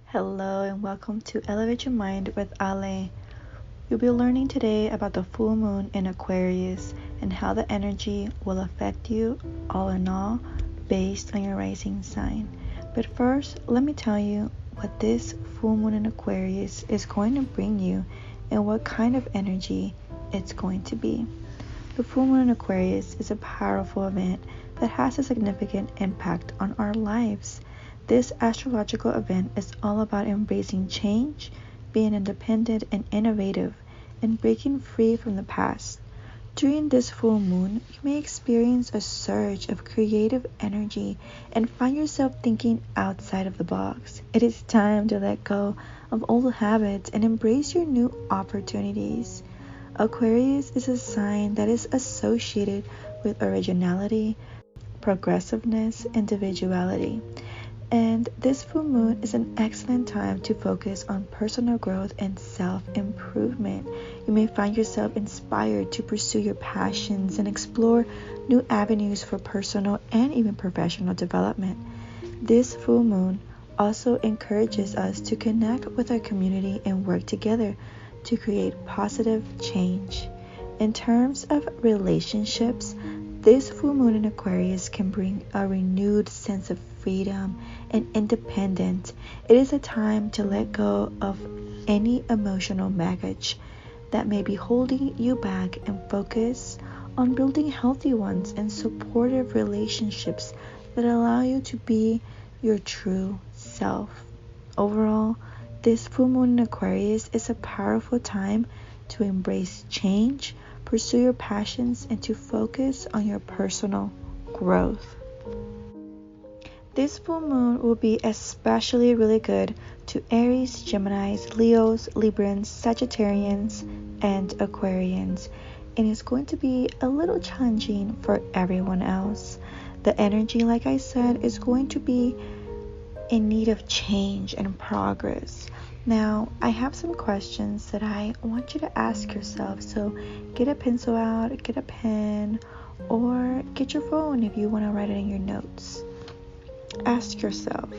Hello and welcome to Elevate Your Mind with Ale. You'll be learning today about the full moon in Aquarius and how the energy will affect you all in all based on your rising sign. But first, let me tell you what this full moon in Aquarius is going to bring you and what kind of energy it's going to be. The full moon in Aquarius is a powerful event that has a significant impact on our lives. This astrological event is all about embracing change, being independent and innovative, and breaking free from the past. During this full moon, you may experience a surge of creative energy and find yourself thinking outside of the box. It is time to let go of old habits and embrace your new opportunities. Aquarius is a sign that is associated with originality, progressiveness, individuality. And this full moon is an excellent time to focus on personal growth and self-improvement. You may find yourself inspired to pursue your passions and explore new avenues for personal and even professional development. This full moon also encourages us to connect with our community and work together to create positive change. In terms of relationships, this full moon in Aquarius can bring a renewed sense of freedom and independence. It is a time to let go of any emotional baggage that may be holding you back and focus on building healthy ones and supportive relationships that allow you to be your true self. Overall, this full moon in Aquarius is a powerful time to embrace change, pursue your passions, and to focus on your personal growth. This full moon will be especially really good to Aries, Geminis, Leos, Librans, Sagittarians, and Aquarians. And it's going to be a little challenging for everyone else. The energy, like I said, is going to be in need of change and progress. Now, I have some questions that I want you to ask yourself. So get a pencil out, get a pen, or get your phone if you want to write it in your notes. Ask yourself,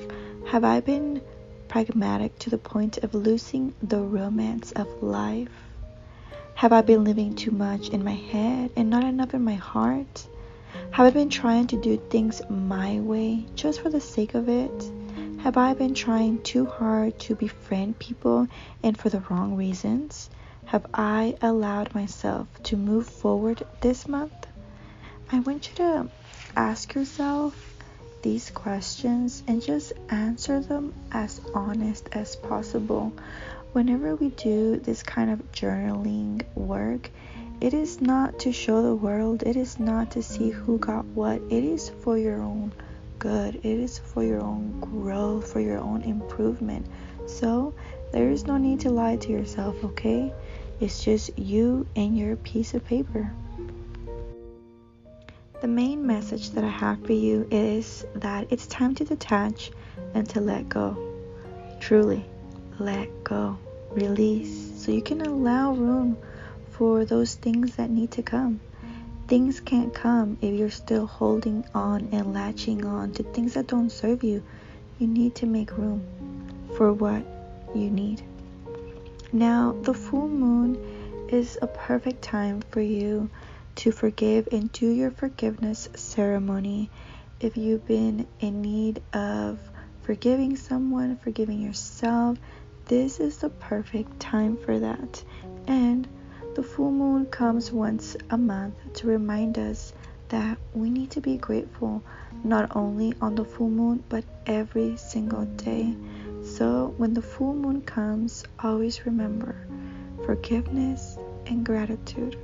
have I been pragmatic to the point of losing the romance of life? Have I been living too much in my head and not enough in my heart? Have I been trying to do things my way just for the sake of it? Have I been trying too hard to befriend people and for the wrong reasons? Have I allowed myself to move forward this month? I want you to ask yourself these questions and just answer them as honest as possible. Whenever we do this kind of journaling work, it is not to show the world, it is not to see who got what, it is for your own good, it is for your own growth, for your own improvement. So there is no need to lie to yourself, okay? It's just you and your piece of paper. The main message that I have for you is that it's time to detach and to let go. Truly, let go, release, so you can allow room for those things that need to come. Things can't come if you're still holding on and latching on to things that don't serve you. You need to make room for what you need. Now, the full moon is a perfect time for you to forgive and do your forgiveness ceremony. If you've been in need of forgiving someone, forgiving yourself, this is the perfect time for that. And the full moon comes once a month to remind us that we need to be grateful not only on the full moon but every single day. So when the full moon comes, always remember forgiveness and gratitude.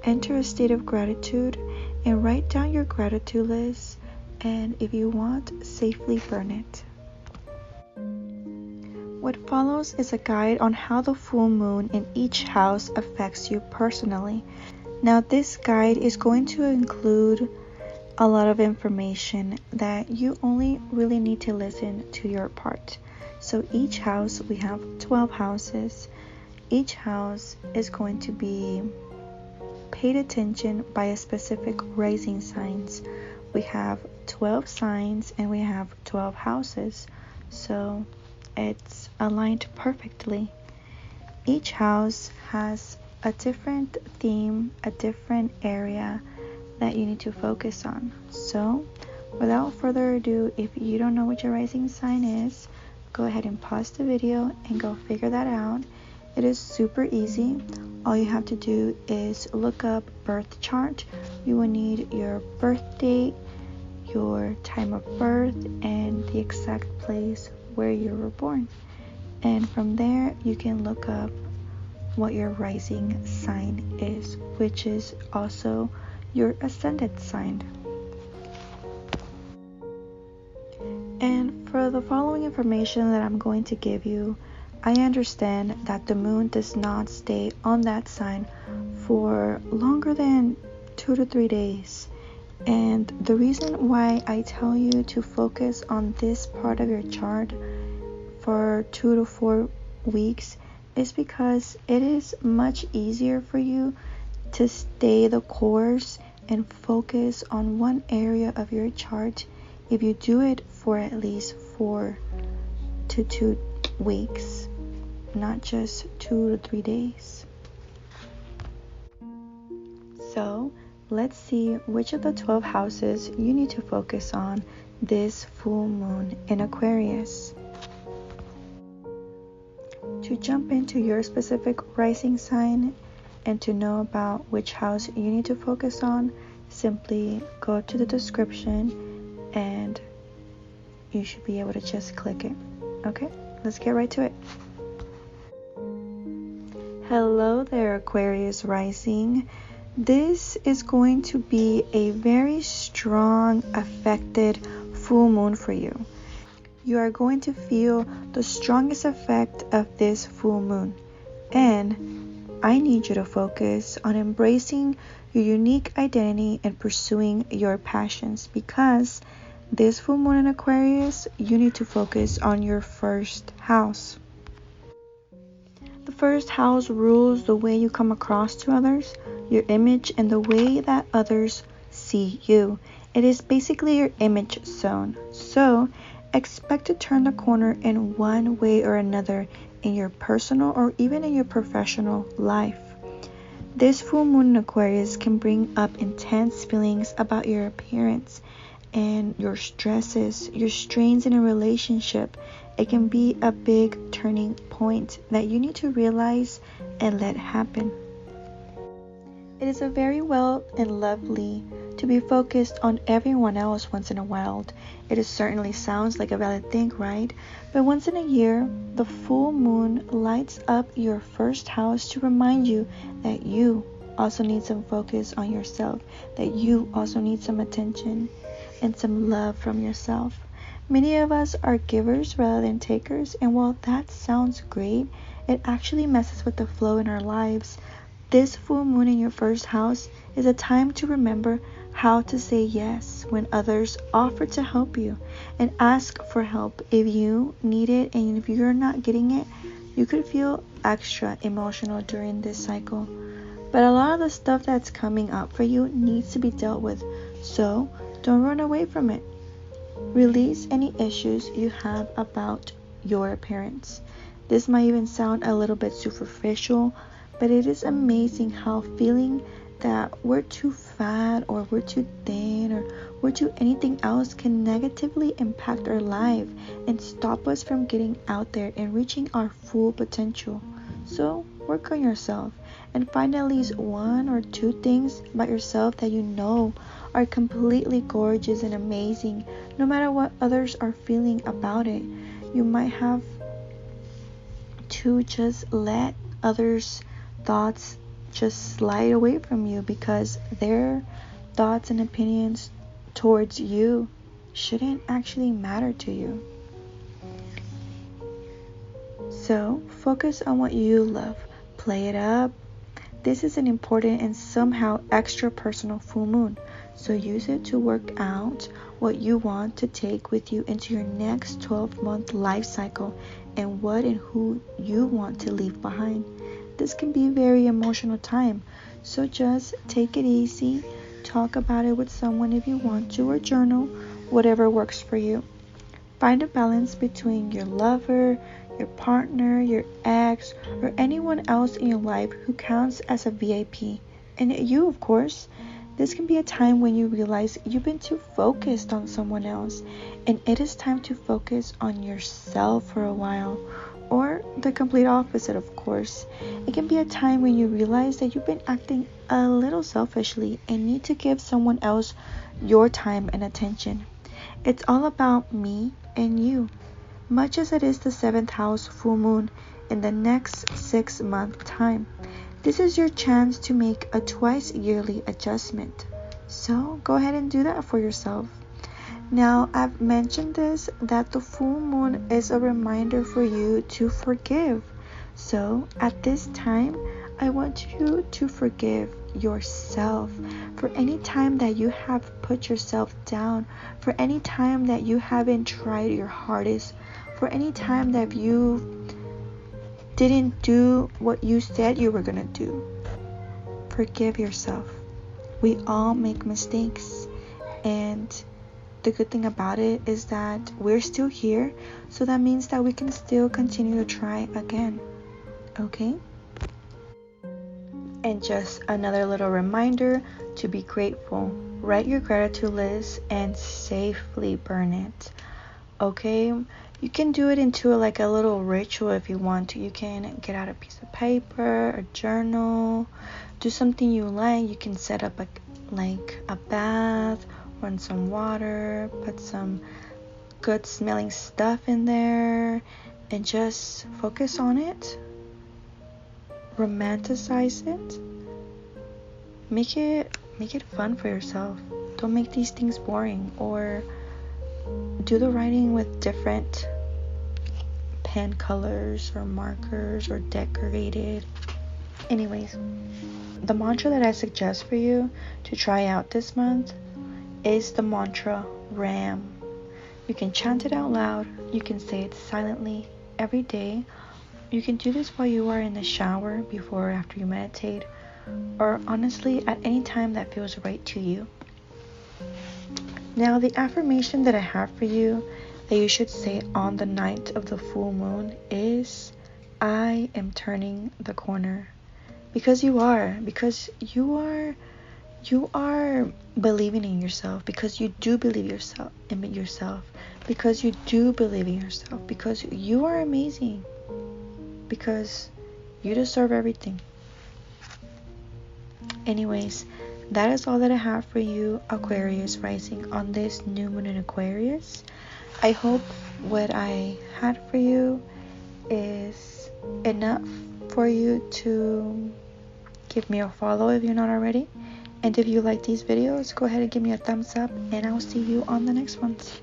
Enter a state of gratitude and write down your gratitude list, and if you want, safely burn it. What follows is a guide on how the full moon in each house affects you personally. Now, this guide is going to include a lot of information that you only really need to listen to your part. So each house, we have 12 houses. Each house is going to be paid attention by a specific rising signs. We have 12 signs and we have 12 houses. So it's aligned perfectly. Each house has a different theme, a different area that you need to focus on. So, without further ado, if you don't know what your rising sign is, go ahead and pause the video and go figure that out. It is super easy. All you have to do is look up birth chart. You will need your birth date, your time of birth, and the exact place where you were born. And from there, you can look up what your rising sign is, which is also your ascendant sign. And for the following information that I'm going to give you, I understand that the moon does not stay on that sign for longer than 2 to 3 days. And the reason why I tell you to focus on this part of your chart for 2 to 4 weeks is because it is much easier for you to stay the course and focus on one area of your chart if you do it for at least 4 to 2 weeks, not just 2 to 3 days. So let's see which of the 12 houses you need to focus on this full moon in Aquarius. To jump into your specific rising sign and to know about which house you need to focus on, simply go to the description and you should be able to just click it. Okay, let's get right to it. Hello there, Aquarius rising. This is going to be a very strong, affected full moon for you. You are going to feel the strongest effect of this full moon. And I need you to focus on embracing your unique identity and pursuing your passions, because this full moon in Aquarius, you need to focus on your first house. The first house rules the way you come across to others, your image, and the way that others see you. It is basically your image zone. So expect to turn the corner in one way or another in your personal or even in your professional life. This full moon in Aquarius can bring up intense feelings about your appearance and your stresses, your strains in a relationship. It can be a big turning point that you need to realize and let happen. It is a very well and lovely to be focused on everyone else once in a while. It certainly sounds like a valid thing, right? But once in a year, the full moon lights up your first house to remind you that you also need some focus on yourself, that you also need some attention and some love from yourself. Many of us are givers rather than takers, and while that sounds great, it actually messes with the flow in our lives. This full moon in your first house is a time to remember how to say yes when others offer to help you, and ask for help if you need it. And if you're not getting it, you could feel extra emotional during this cycle. But a lot of the stuff that's coming up for you needs to be dealt with, so don't run away from it. Release any issues you have about your appearance. This might even sound a little bit superficial, but it is amazing how feeling that we're too fat or we're too thin or we're too anything else can negatively impact our life and stop us from getting out there and reaching our full potential. So work on yourself and find at least 1 or 2 things about yourself that you know are completely gorgeous and amazing, no matter what others are feeling about it. You might have to just let others' thoughts just slide away from you, because their thoughts and opinions towards you shouldn't actually matter to you. So focus on what you love. Play it up. This is an important and somehow extra personal full moon, so use it to work out what you want to take with you into your next 12-month life cycle and what and who you want to leave behind. This can be a very emotional time, so just take it easy. Talk about it with someone if you want to, or journal, whatever works for you. Find a balance between your lover, your partner, your ex, or anyone else in your life who counts as a VIP. And you, of course. This can be a time when you realize you've been too focused on someone else, and it is time to focus on yourself for a while. Or the complete opposite, of course. It can be a time when you realize that you've been acting a little selfishly and need to give someone else your time and attention. It's all about me and you, much as it is the 7th house full moon in the next 6-month time. This is your chance to make a twice yearly adjustment. So go ahead and do that for yourself. Now, I've mentioned this, that the full moon is a reminder for you to forgive. So at this time, I want you to forgive yourself for any time that you have put yourself down, for any time that you haven't tried your hardest, for any time that you didn't do what you said you were gonna do. Forgive yourself. We all make mistakes, and the good thing about it is that we're still here, so that means that we can still continue to try again. Okay? And just another little reminder to be grateful. Write your gratitude list and safely burn it. Okay? You can do it into like a little ritual if you want to. You can get out a piece of paper, a journal, do something you like. You can set up a bath, run some water, put some good smelling stuff in there, and just focus on it. Romanticize it. Make it fun for yourself. Don't make these things boring, or do the writing with different pen colors or markers or decorated. Anyways, the mantra that I suggest for you to try out this month is the mantra RAM. You can chant it out loud. You can say it silently every day. You can do this while you are in the shower, before or after you meditate, or honestly at any time that feels right to you. Now, the affirmation that I have for you that you should say on the night of the full moon is, I am turning the corner. Because you are believing in yourself, because you do believe in yourself, because you do believe in yourself, because you are amazing, because you deserve everything. Anyways, that is all that I have for you, Aquarius rising, on this new moon in Aquarius. I hope what I had for you is enough for you to give me a follow if you're not already. And if you like these videos, go ahead and give me a thumbs up, and I'll see you on the next ones.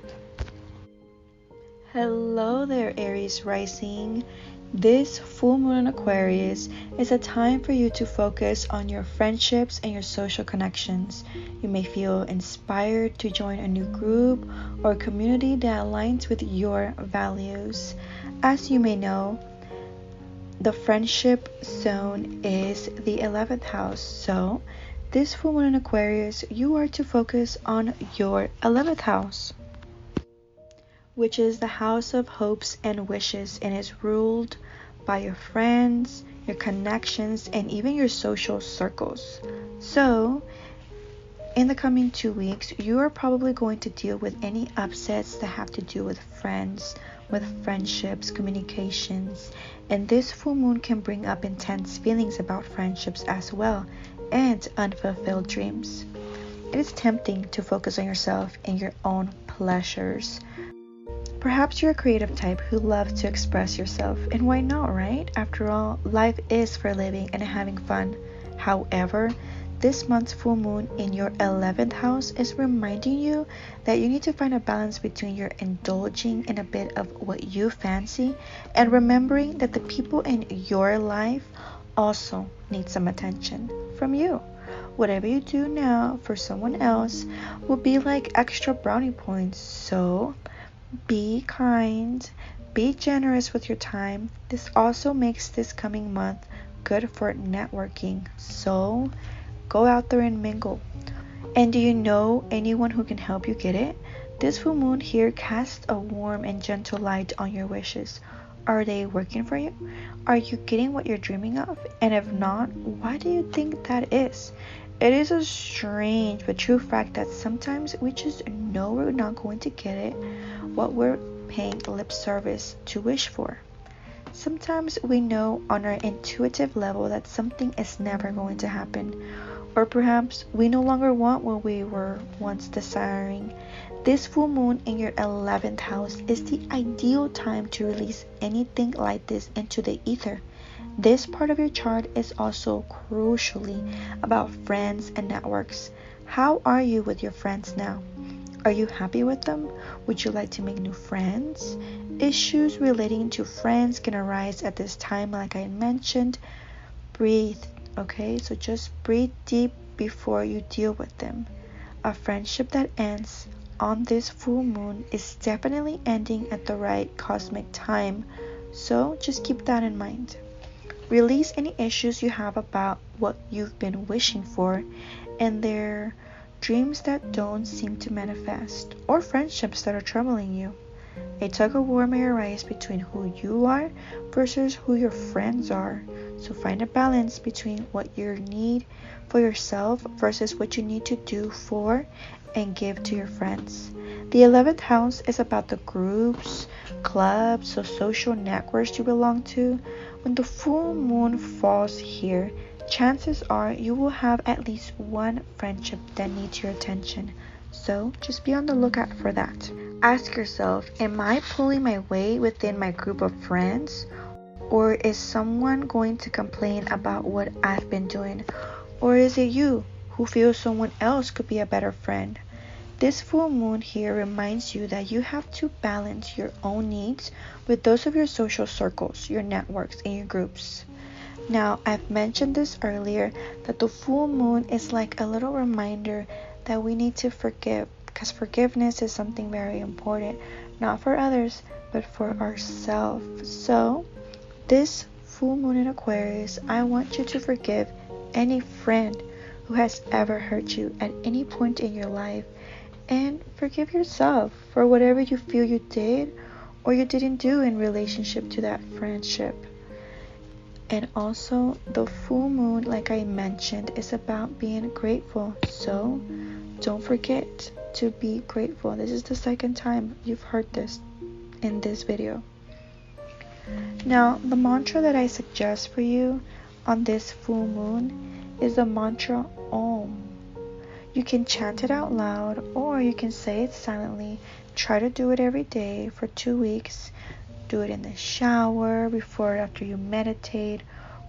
Hello there, Aries rising. This full moon in Aquarius is a time for you to focus on your friendships and your social connections. You may feel inspired to join a new group or community that aligns with your values. As you may know, the friendship zone is the 11th house. So, this full moon in Aquarius, you are to focus on your 11th house, which is the house of hopes and wishes, and is ruled by your friends, your connections, and even your social circles. So, in the coming 2 weeks, you are probably going to deal with any upsets that have to do with friends, with friendships, communications, and this full moon can bring up intense feelings about friendships as well, and unfulfilled dreams. It is tempting to focus on yourself and your own pleasures. Perhaps you're a creative type who loves to express yourself, and why not, right? After all, life is for living and having fun. However, this month's full moon in your 11th house is reminding you that you need to find a balance between your indulging in a bit of what you fancy and remembering that the people in your life also need some attention from you. Whatever you do now for someone else will be like extra brownie points. So, be kind, be generous with your time. This also makes this coming month good for networking. So, go out there and mingle. And do you know anyone who can help you get it? This full moon here casts a warm and gentle light on your wishes. Are they working for you? Are you getting what you're dreaming of? And if not, why do you think that is? It is a strange but true fact that sometimes we just know we're not going to get it, what we're paying lip service to wish for. Sometimes we know on our intuitive level that something is never going to happen, or perhaps we no longer want what we were once desiring. This full moon in your 11th house is the ideal time to release anything like this into the ether. This part of your chart is also crucially about friends and networks. How are you with your friends now? Are you happy with them? Would you like to make new friends? Issues relating to friends can arise at this time, like I mentioned. Breathe, okay? So just breathe deep before you deal with them. A friendship that ends on this full moon is definitely ending at the right cosmic time. So just keep that in mind. Release any issues you have about what you've been wishing for, and their dreams that don't seem to manifest, or friendships that are troubling you. A tug of war may arise between who you are versus who your friends are. So find a balance between what you need for yourself versus what you need to do for and give to your friends. The 11th house is about the groups, clubs, or social networks you belong to. When the full moon falls here, chances are you will have at least one friendship that needs your attention. So just be on the lookout for that. Ask yourself, am I pulling my weight within my group of friends? Or is someone going to complain about what I've been doing? Or is it you who feels someone else could be a better friend? This full moon here reminds you that you have to balance your own needs with those of your social circles, your networks, and your groups. Now, I've mentioned this earlier, that the full moon is like a little reminder that we need to forgive, because forgiveness is something very important, not for others, but for ourselves. So, this full moon in Aquarius, I want you to forgive any friend who has ever hurt you at any point in your life, and forgive yourself for whatever you feel you did or you didn't do in relationship to that friendship. And also, the full moon, like I mentioned, is about being grateful. So don't forget to be grateful. This is the second time you've heard this in this video. Now, the mantra that I suggest for you on this full moon is the mantra Om. You can chant it out loud, or you can say it silently. Try to do it every day for 2 weeks. Do it in the shower, before or after you meditate,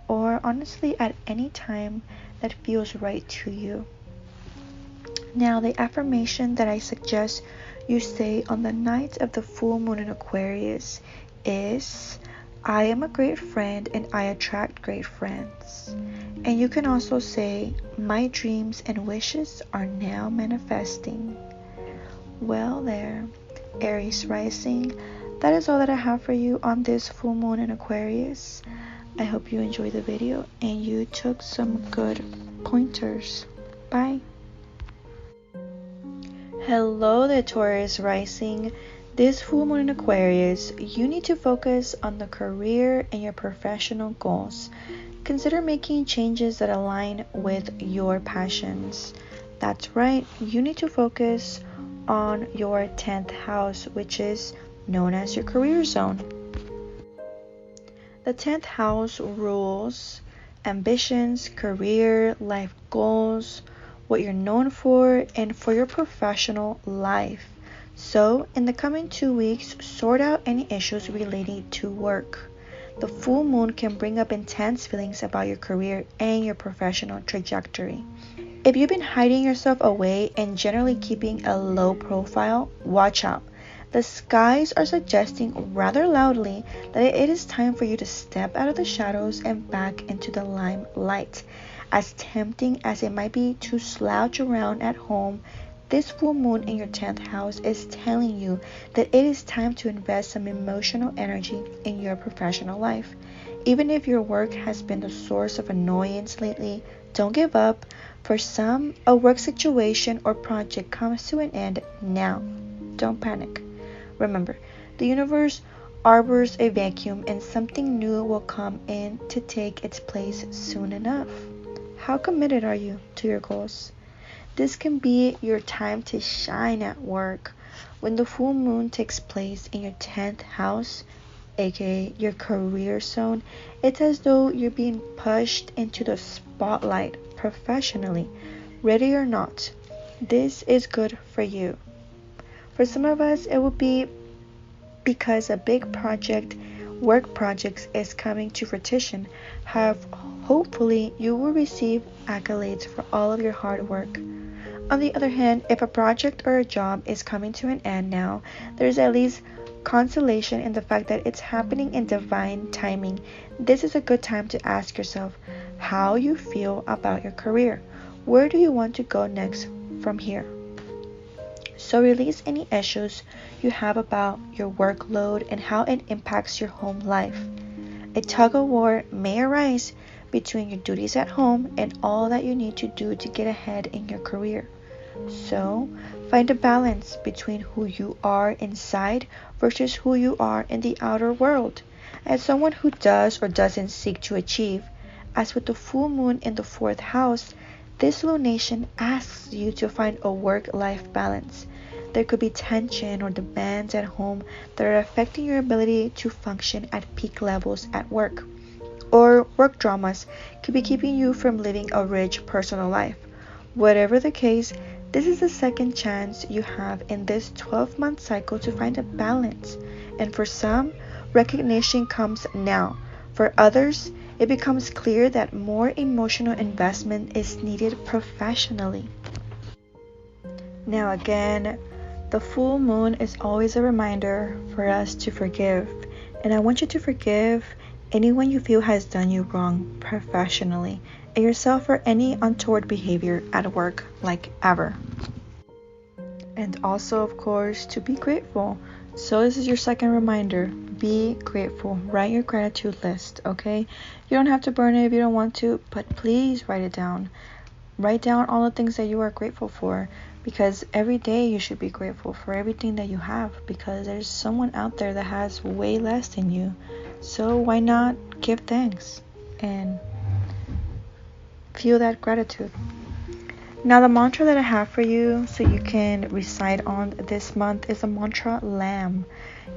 or honestly at any time that feels right to you. Now, the affirmation that I suggest you say on the night of the full moon in Aquarius is, I am a great friend and I attract great friends. And you can also say, my dreams and wishes are now manifesting. Well there, Aries rising, that is all that I have for you on this full moon in Aquarius. I hope you enjoyed the video and you took some good pointers. Bye. Hello there, Taurus rising. This full moon in Aquarius, you need to focus on the career and your professional goals. Consider making changes that align with your passions. That's right, you need to focus on your 10th house, which is known as your career zone. The 10th house rules ambitions, career, life goals, what you're known for, and for your professional life. So, in the coming 2 weeks, sort out any issues relating to work. The full moon can bring up intense feelings about your career and your professional trajectory. If you've been hiding yourself away and generally keeping a low profile, watch out. The skies are suggesting rather loudly that it is time for you to step out of the shadows and back into the limelight. As tempting as it might be to slouch around at home, this full moon in your 10th house is telling you that it is time to invest some emotional energy in your professional life. Even if your work has been the source of annoyance lately, don't give up. For some, a work situation or project comes to an end now. don't panic. Remember, the universe arbors a vacuum and something new will come in to take its place soon enough. How committed are you to your goals? This can be your time to shine at work. When the full moon takes place in your 10th house, aka your career zone, it's as though you're being pushed into the spotlight professionally. Ready or not, this is good for you. For some of us, it will be because a big work project is coming to fruition. Hopefully you will receive accolades for all of your hard work. On the other hand, if a project or a job is coming to an end now, there's at least consolation in the fact that it's happening in divine timing. This is a good time to ask yourself how you feel about your career. Where do you want to go next from here? So release any issues you have about your workload and how it impacts your home life. A tug of war may arise between your duties at home and all that you need to do to get ahead in your career. So, find a balance between who you are inside versus who you are in the outer world. As someone who does or doesn't seek to achieve, as with the full moon in the 4th house, this lunation asks you to find a work-life balance. There could be tension or demands at home that are affecting your ability to function at peak levels at work. Or work dramas could be keeping you from living a rich personal life. Whatever the case, this is the second chance you have in this 12-month cycle to find a balance. And for some, recognition comes now. For others, it becomes clear that more emotional investment is needed professionally. Now again, the full moon is always a reminder for us to forgive. And I want you to forgive anyone you feel has done you wrong professionally, and yourself for any untoward behavior at work, like ever. And also, of course, to be grateful. So this is your second reminder. Be grateful. Write your gratitude list, okay? You don't have to burn it if you don't want to, but please write it down. Write down all the things that you are grateful for, because every day you should be grateful for everything that you have, because there's someone out there that has way less than you. So why not give thanks and feel that gratitude? Now the mantra that I have for you so you can recite on this month is the mantra Lamb.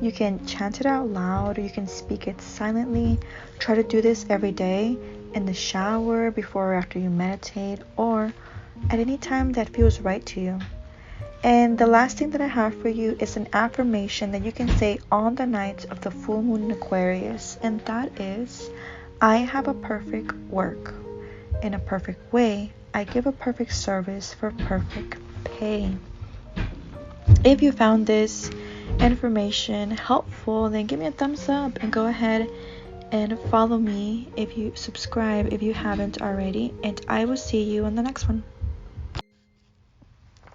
You can chant it out loud or you can speak it silently. Try to do this every day in the shower, before or after you meditate, or at any time that feels right to you. And the last thing that I have for you is an affirmation that you can say on the night of the full moon in Aquarius, and that is, I have a perfect work. In a perfect way, I give a perfect service for perfect pay. If you found this information helpful, then give me a thumbs up and go ahead and follow me if you subscribe if you haven't already, and I will see you in the next one.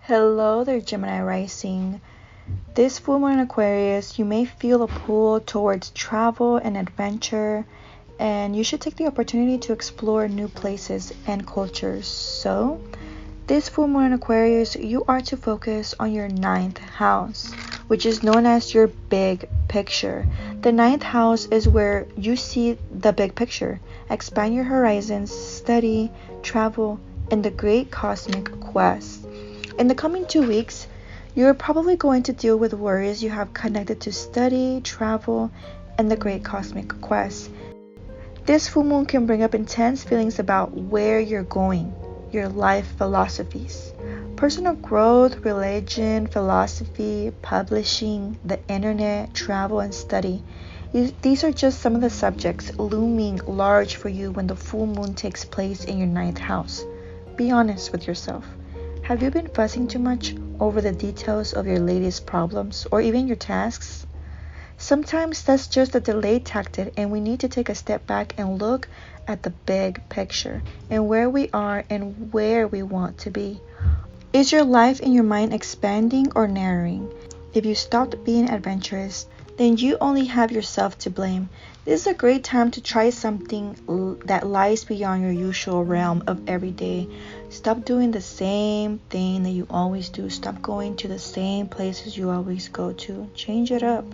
Hello there, Gemini rising. This full moon in Aquarius, you may feel a pull towards travel and adventure, and you should take the opportunity to explore new places and cultures. So, this full moon in Aquarius, you are to focus on your 9th house, which is known as your big picture. The 9th house is where you see the big picture. Expand your horizons, study, travel, and the great cosmic quest. In the coming 2 weeks, you're probably going to deal with worries you have connected to study, travel, and the great cosmic quest. This full moon can bring up intense feelings about where you're going, your life philosophies, personal growth, religion, philosophy, publishing, the internet, travel, and study. These are just some of the subjects looming large for you when the full moon takes place in your 9th house. Be honest with yourself. Have you been fussing too much over the details of your latest problems or even your tasks? Sometimes that's just a delayed tactic, and we need to take a step back and look at the big picture and where we are and where we want to be. Is your life in your mind expanding or narrowing? If you stopped being adventurous, then you only have yourself to blame. This is a great time to try something that lies beyond your usual realm of every day. Stop doing the same thing that you always do. Stop going to the same places you always go to. Change it up.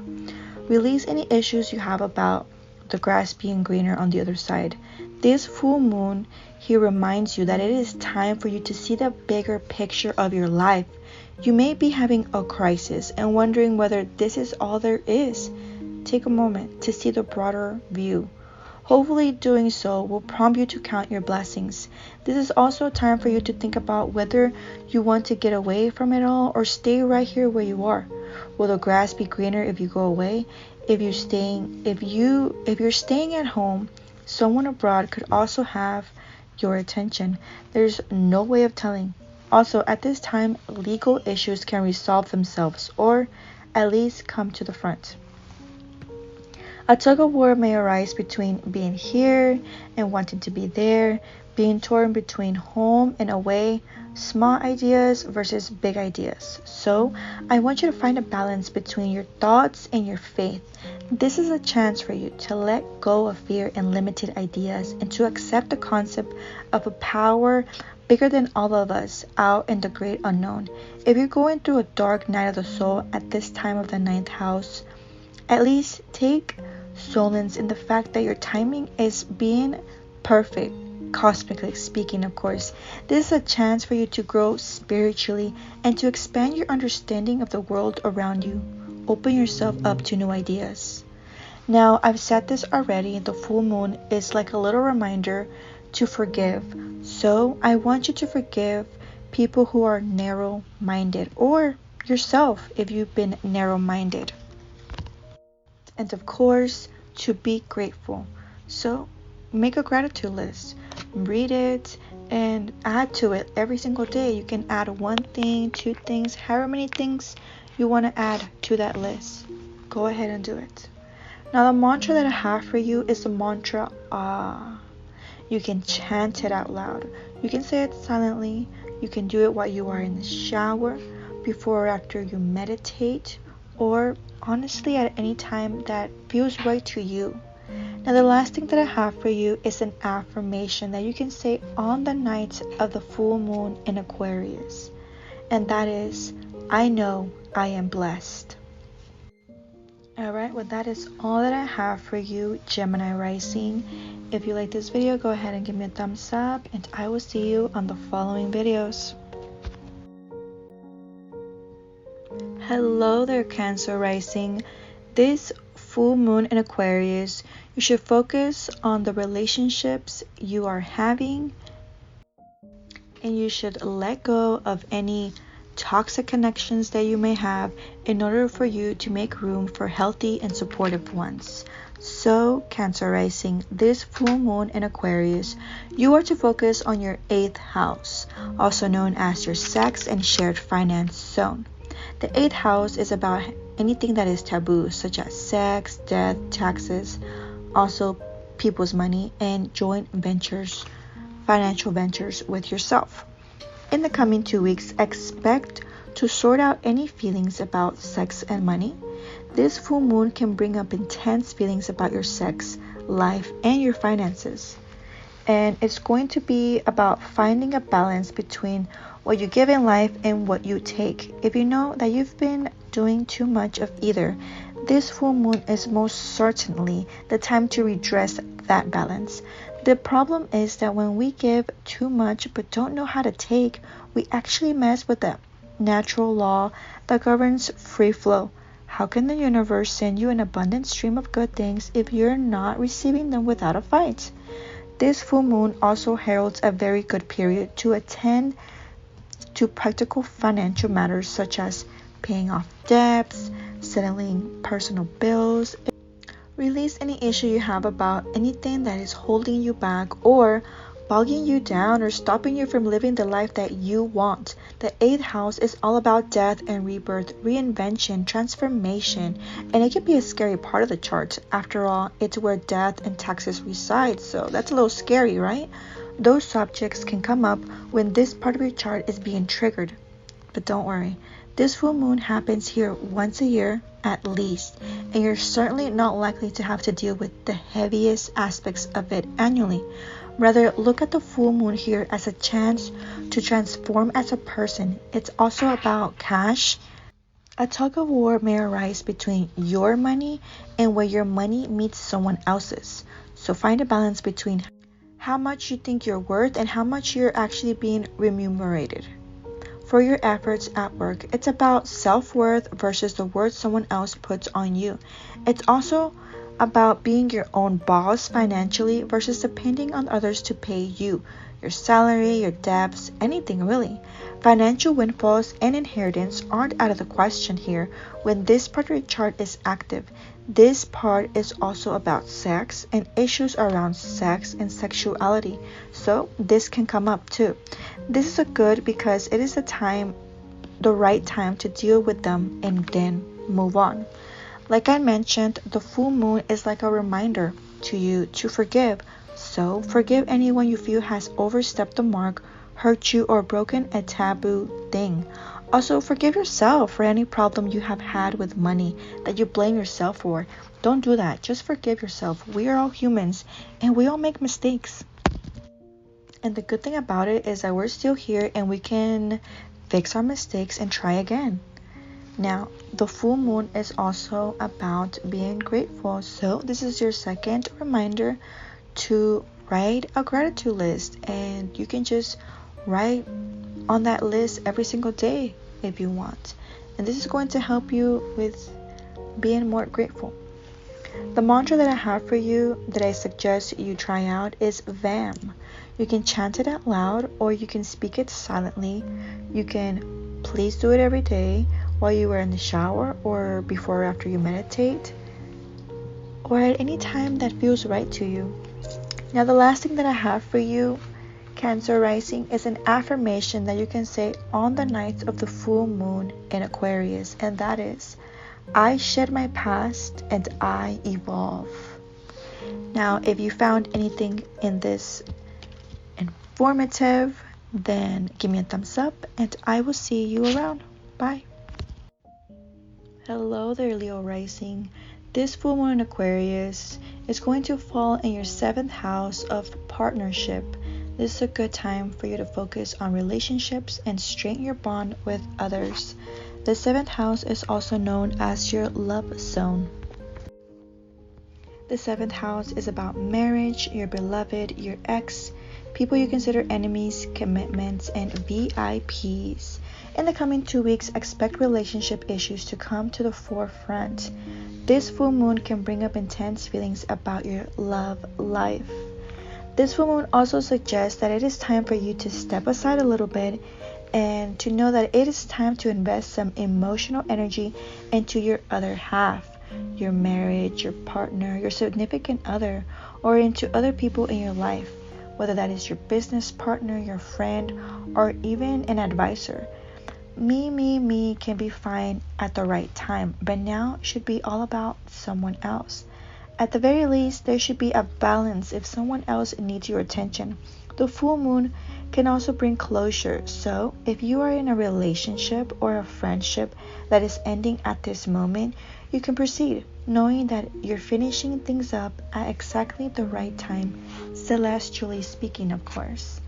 Release any issues you have about the grass being greener on the other side. This full moon here reminds you that it is time for you to see the bigger picture of your life. You may be having a crisis and wondering whether this is all there is. Take a moment to see the broader view. Hopefully doing so will prompt you to count your blessings. This is also a time for you to think about whether you want to get away from it all or stay right here where you are. Will the grass be greener if you go away? If you're staying at home, someone abroad could also have your attention. There's no way of telling. Also, at this time, legal issues can resolve themselves or at least come to the front. A tug of war may arise between being here and wanting to be there, being torn between home and away, small ideas versus big ideas. So, I want you to find a balance between your thoughts and your faith. This is a chance for you to let go of fear and limited ideas and to accept the concept of a power bigger than all of us out in the great unknown. If you're going through a dark night of the soul at this time of the 9th house, at least take solace in the fact that your timing is being perfect, cosmically speaking, of course. This is a chance for you to grow spiritually and to expand your understanding of the world around you. Open yourself up to new ideas. Now, I've said this already, the full moon is like a little reminder to forgive. So, I want you to forgive people who are narrow-minded, or yourself if you've been narrow-minded. And of course, to be grateful. So, make a gratitude list. Read it and add to it every single day. You can add 1 thing, 2 things, however many things you want to add to that list. Go ahead and do it. Now, the mantra that I have for you is the mantra Ah. You can chant it out loud. You can say it silently. You can do it while you are in the shower, before or after you meditate, or honestly at any time that feels right to you. Now, the last thing that I have for you is an affirmation that you can say on the night of the full moon in Aquarius. And that is, I know I am blessed. Alright, well, that is all that I have for you, Gemini rising. If you like this video, go ahead and give me a thumbs up, and I will see you on the following videos. Hello there, Cancer rising. This full moon in Aquarius, you should focus on the relationships you are having, and you should let go of any toxic connections that you may have in order for you to make room for healthy and supportive ones. So, Cancer rising, this full moon in Aquarius, you are to focus on your 8th house, also known as your sex and shared finance zone. The 8th house is about anything that is taboo, such as sex, death, taxes, also people's money, and joint ventures, financial ventures with yourself. In the coming 2 weeks, expect to sort out any feelings about sex and money. This full moon can bring up intense feelings about your sex, life, and your finances. And it's going to be about finding a balance between what you give in life and what you take. If you know that you've been doing too much of either, this full moon is most certainly the time to redress that balance. The problem is that when we give too much but don't know how to take, we actually mess with the natural law that governs free flow. How can the universe send you an abundant stream of good things if you're not receiving them without a fight? This full moon also heralds a very good period to attend to practical financial matters such as paying off debts, settling personal bills. Release any issue you have about anything that is holding you back or bogging you down or stopping you from living the life that you want. The 8th house is all about death and rebirth, reinvention, transformation, and it can be a scary part of the chart. After all, it's where death and taxes reside, so that's a little scary, right? Those subjects can come up when this part of your chart is being triggered. But don't worry, This full moon happens here once a year at least, and you're certainly not likely to have to deal with the heaviest aspects of it annually. Rather, look at the full moon here as a chance to transform as a person. It's also about cash. A tug of war may arise between your money and where your money meets someone else's. So find a balance between how much you think you're worth and how much you're actually being remunerated for your efforts at work. It's about self-worth versus the worth someone else puts on you. It's also about being your own boss financially versus depending on others to pay you, your salary, your debts, anything really. Financial windfalls and inheritance aren't out of the question here when this part of your chart is active. This part is also about sex and issues around sex and sexuality, so this can come up too. This is a good because it is the right time to deal with them and then move on. Like I mentioned, the full moon is like a reminder to you to forgive. So forgive anyone you feel has overstepped the mark, hurt you, or broken a taboo thing. Also, forgive yourself for any problem you have had with money that you blame yourself for. Don't do that. Just forgive yourself. We are all humans and we all make mistakes. And the good thing about it is that we're still here and we can fix our mistakes and try again. Now, the full moon is also about being grateful. So this is your second reminder to write a gratitude list, and you can just write on that list every single day if you want. And this is going to help you with being more grateful. The mantra that I have for you that I suggest you try out is VAM. You can chant it out loud or you can speak it silently. You can please do it every day while you are in the shower or before or after you meditate, or at any time that feels right to you. Now, the last thing that I have for you, Cancer rising, is an affirmation that you can say on the nights of the full moon in Aquarius, and that is, I shed my past and I evolve. Now, if you found anything in this informative, then give me a thumbs up and I will see you around. Bye. Hello there, Leo rising. This full moon in Aquarius is going to fall in your 7th house of partnership. This is a good time for you to focus on relationships and strengthen your bond with others. The 7th house is also known as your love zone. The 7th house is about marriage, your beloved, your ex, people you consider enemies, commitments, and VIPs. In the coming 2 weeks, expect relationship issues to come to the forefront. This full moon can bring up intense feelings about your love life. This full moon also suggests that it is time for you to step aside a little bit and to know that it is time to invest some emotional energy into your other half, your marriage, your partner, your significant other, or into other people in your life, whether that is your business partner, your friend, or even an advisor. Me can be fine at the right time, but now it should be all about someone else. At the very least, there should be a balance if someone else needs your attention. The full moon can also bring closure, so if you are in a relationship or a friendship that is ending at this moment, you can proceed, knowing that you're finishing things up at exactly the right time, celestially speaking, of course.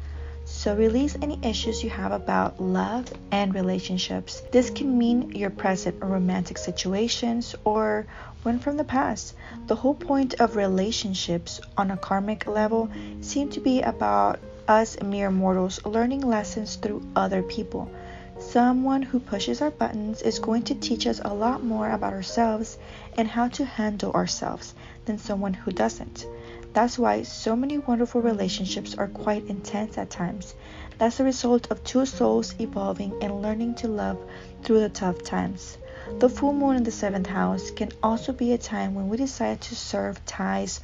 So release any issues you have about love and relationships. This can mean your present or romantic situations or one from the past. The whole point of relationships on a karmic level seem to be about us mere mortals learning lessons through other people. Someone who pushes our buttons is going to teach us a lot more about ourselves and how to handle ourselves than someone who doesn't. That's why so many wonderful relationships are quite intense at times. That's the result of two souls evolving and learning to love through the tough times. The full moon in the 7th house can also be a time when we decide to serve ties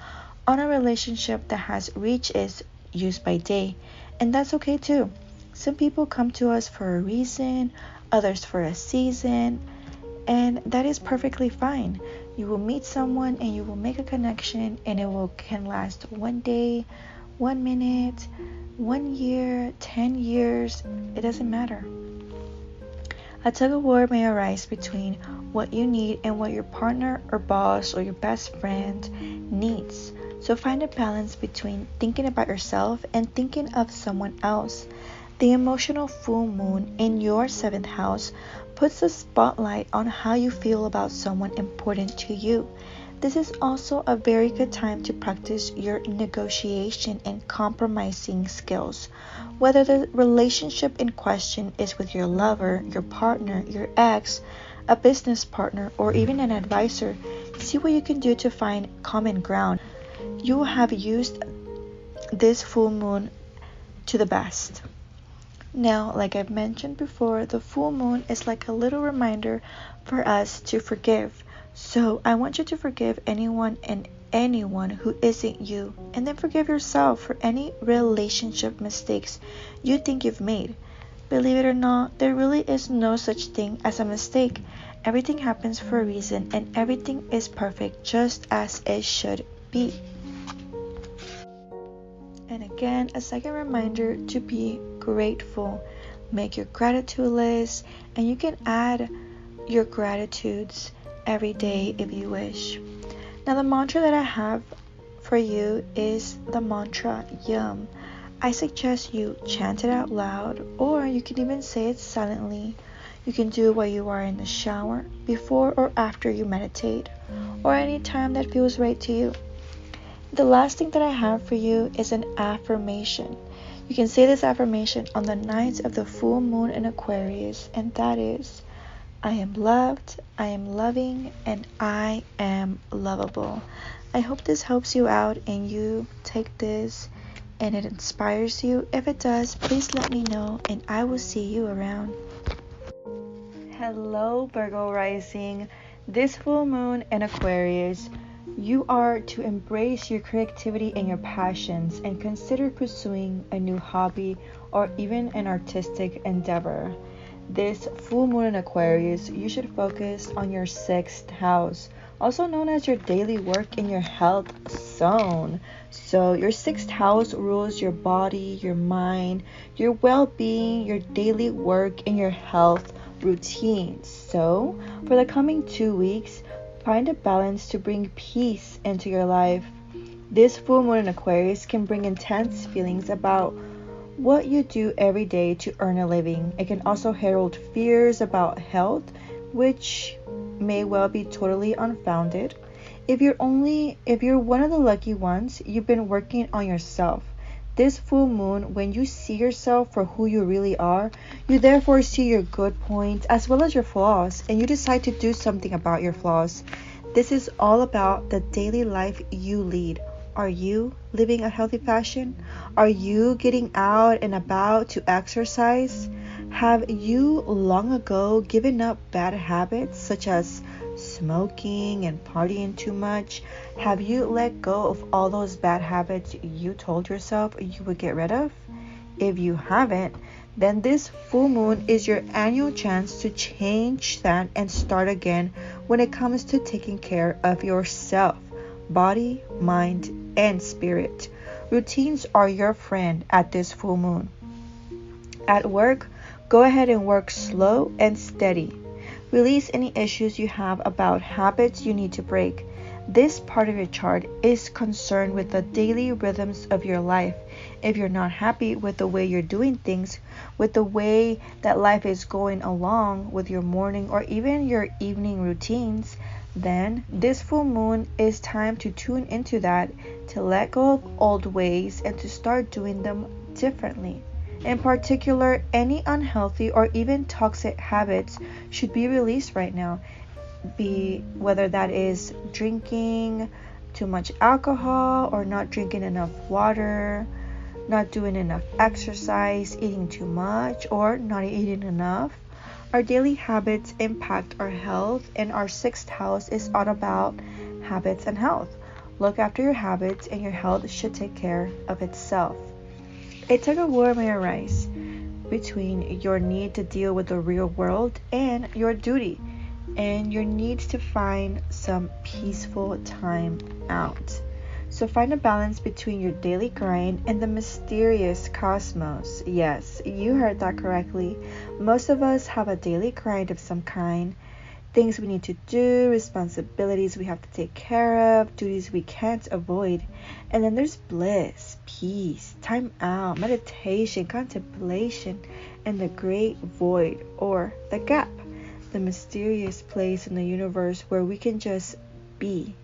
on a relationship that has reached its use by day, and that's okay too. Some people come to us for a reason, others for a season, and that is perfectly fine. You will meet someone and you will make a connection, and can last 1 day, 1 minute, 1 year, 10 years. It doesn't matter. A tug of war may arise between what you need and what your partner or boss or your best friend needs. So find a balance between thinking about yourself and thinking of someone else. The emotional full moon in your 7th house puts a spotlight on how you feel about someone important to you. This is also a very good time to practice your negotiation and compromising skills. Whether the relationship in question is with your lover, your partner, your ex, a business partner, or even an advisor, see what you can do to find common ground. You will have used this full moon to the best. Now, like I've mentioned before, the full moon is like a little reminder for us to forgive. So I want you to forgive anyone and anyone who isn't you, and then forgive yourself for any relationship mistakes you think you've made. Believe it or not, there really is no such thing as a mistake. Everything happens for a reason, and everything is perfect just as it should be. And again, a second reminder to be grateful. Make your gratitude list, and you can add your gratitudes every day if you wish. Now, the mantra that I have for you is the mantra YUM. I suggest you chant it out loud, or you can even say it silently. You can do it while you are in the shower, before or after you meditate, or any time that feels right to you. The last thing that I have for you is an affirmation. You can say this affirmation on the nights of the full moon in Aquarius, and that is, I am loved, I am loving, and I am lovable. I hope this helps you out and you take this and it inspires you. If it does, please let me know and I will see you around. Hello, Virgo rising. This full moon in Aquarius, you are to embrace your creativity and your passions and consider pursuing a new hobby or even an artistic endeavor. This full moon in Aquarius, you should focus on your 6th house, also known as your daily work and your health zone. So your 6th house rules your body, your mind, your well-being, your daily work, and your health routines. So for the coming 2 weeks, find a balance to bring peace into your life. This full moon in Aquarius can bring intense feelings about what you do every day to earn a living. It can also herald fears about health, which may well be totally unfounded. If you're one of the lucky ones, you've been working on yourself. This full moon, when you see yourself for who you really are, you therefore see your good points as well as your flaws, and you decide to do something about your flaws. This is all about the daily life you lead. Are you living a healthy fashion? Are you getting out and about to exercise? Have you long ago given up bad habits such as smoking and partying too much? Have you let go of all those bad habits you told yourself you would get rid of? If you haven't, then this full moon is your annual chance to change that and start again when it comes to taking care of yourself, body, mind, and spirit. Routines are your friend at this full moon. At work, go ahead and work slow and steady. Release any issues you have about habits you need to break. This part of your chart is concerned with the daily rhythms of your life. If you're not happy with the way you're doing things, with the way that life is going along with your morning or even your evening routines, then this full moon is time to tune into that, to let go of old ways and to start doing them differently. In particular, any unhealthy or even toxic habits should be released right now, whether that is drinking too much alcohol or not drinking enough water, not doing enough exercise, eating too much or not eating enough. Our daily habits impact our health, and our 6th house is all about habits and health. Look after your habits and your health should take care of itself. A tug of war may arise between your need to deal with the real world and your duty, and your need to find some peaceful time out. So So find a balance between your daily grind and the mysterious cosmos. Yes, you heard that correctly. Most of us have a daily grind of some kind. Things we need to do, responsibilities we have to take care of, duties we can't avoid. And then there's bliss, peace, time out, meditation, contemplation, and the great void, or the gap, the mysterious place in the universe where we can just be.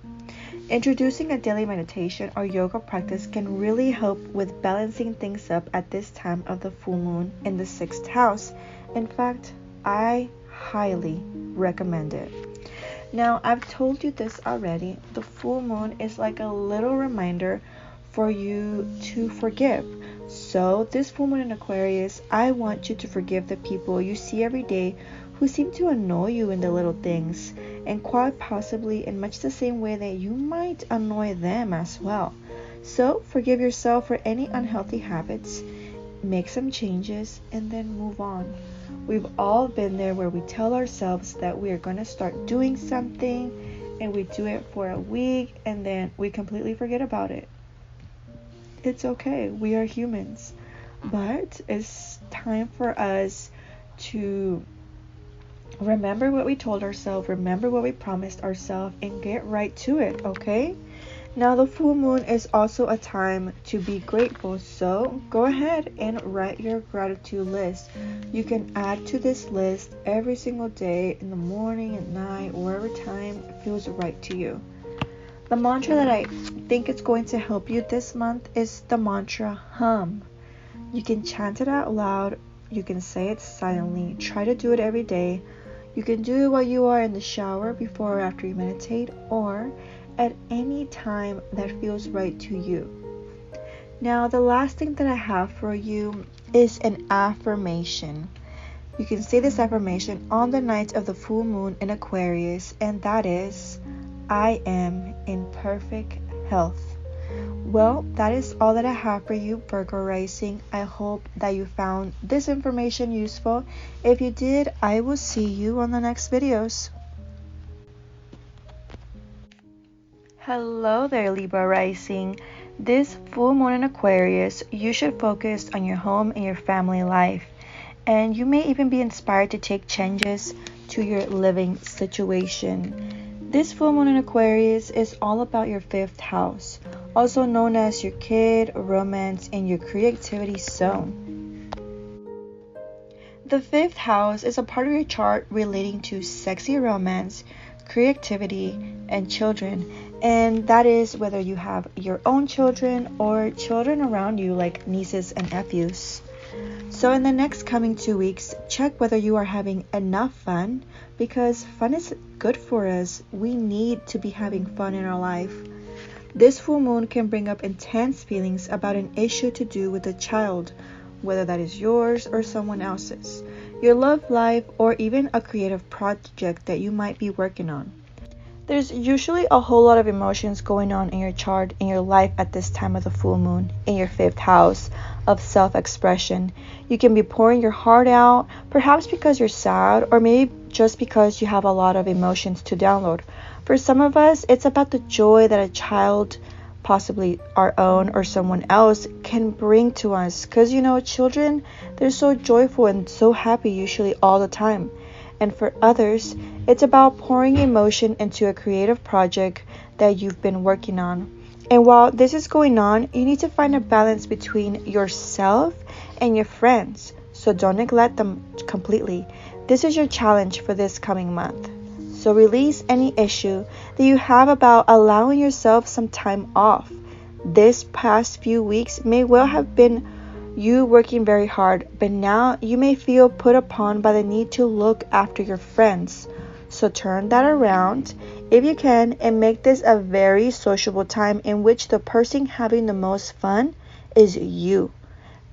Introducing a daily meditation or yoga practice can really help with balancing things up at this time of the full moon in the 6th house. In fact, I highly recommend it. Now, I've told you this already. The full moon is like a little reminder for you to forgive. So, this full moon in Aquarius, I want you to forgive the people you see every day who seem to annoy you in the little things, and quite possibly in much the same way that you might annoy them as well. So, forgive yourself for any unhealthy habits, make some changes, and then move on. We've all been there where we tell ourselves that we are going to start doing something, and we do it for a week, and then we completely forget about it. It's okay, we are humans, but it's time for us to remember what we told ourselves, remember what we promised ourselves, and get right to it, okay? Now, the full moon is also a time to be grateful, so go ahead and write your gratitude list. You can add to this list every single day, in the morning, at night, wherever time feels right to you. The mantra that I think is going to help you this month is the mantra hum. You can chant it out loud, you can say it silently, try to do it every day. You can do it while you are in the shower, before or after you meditate, or at any time that feels right to you. Now, the last thing that I have for you is an affirmation. You can say this affirmation on the night of the full moon in Aquarius, and that is, I am in perfect health. Well, that is all that I have for you, Virgo rising. I hope that you found this information useful. If you did, I will see you on the next videos. Hello there, Libra rising. This full moon in Aquarius, you should focus on your home and your family life. And you may even be inspired to take changes to your living situation. This full moon in Aquarius is all about your 5th house, also known as your kid, romance, and your creativity zone. The 5th house is a part of your chart relating to sexy romance, creativity, and children, and that is whether you have your own children or children around you like nieces and nephews. So in the next coming 2 weeks, check whether you are having enough fun, because fun is good for us. We need to be having fun in our life. This full moon can bring up intense feelings about an issue to do with a child, whether that is yours or someone else's, your love life, or even a creative project that you might be working on. There's usually a whole lot of emotions going on in your chart, in your life at this time of the full moon, in your 5th house of self-expression. You can be pouring your heart out, perhaps because you're sad, or maybe just because you have a lot of emotions to download. For some of us, it's about the joy that a child, possibly our own or someone else, can bring to us. Because, children, they're so joyful and so happy usually all the time. And for others, it's about pouring emotion into a creative project that you've been working on. And while this is going on, you need to find a balance between yourself and your friends. So don't neglect them completely. This is your challenge for this coming month. So release any issue that you have about allowing yourself some time off. This past few weeks may well have been you working very hard, but now you may feel put upon by the need to look after your friends. So turn that around if you can, and make this a very sociable time in which the person having the most fun is you.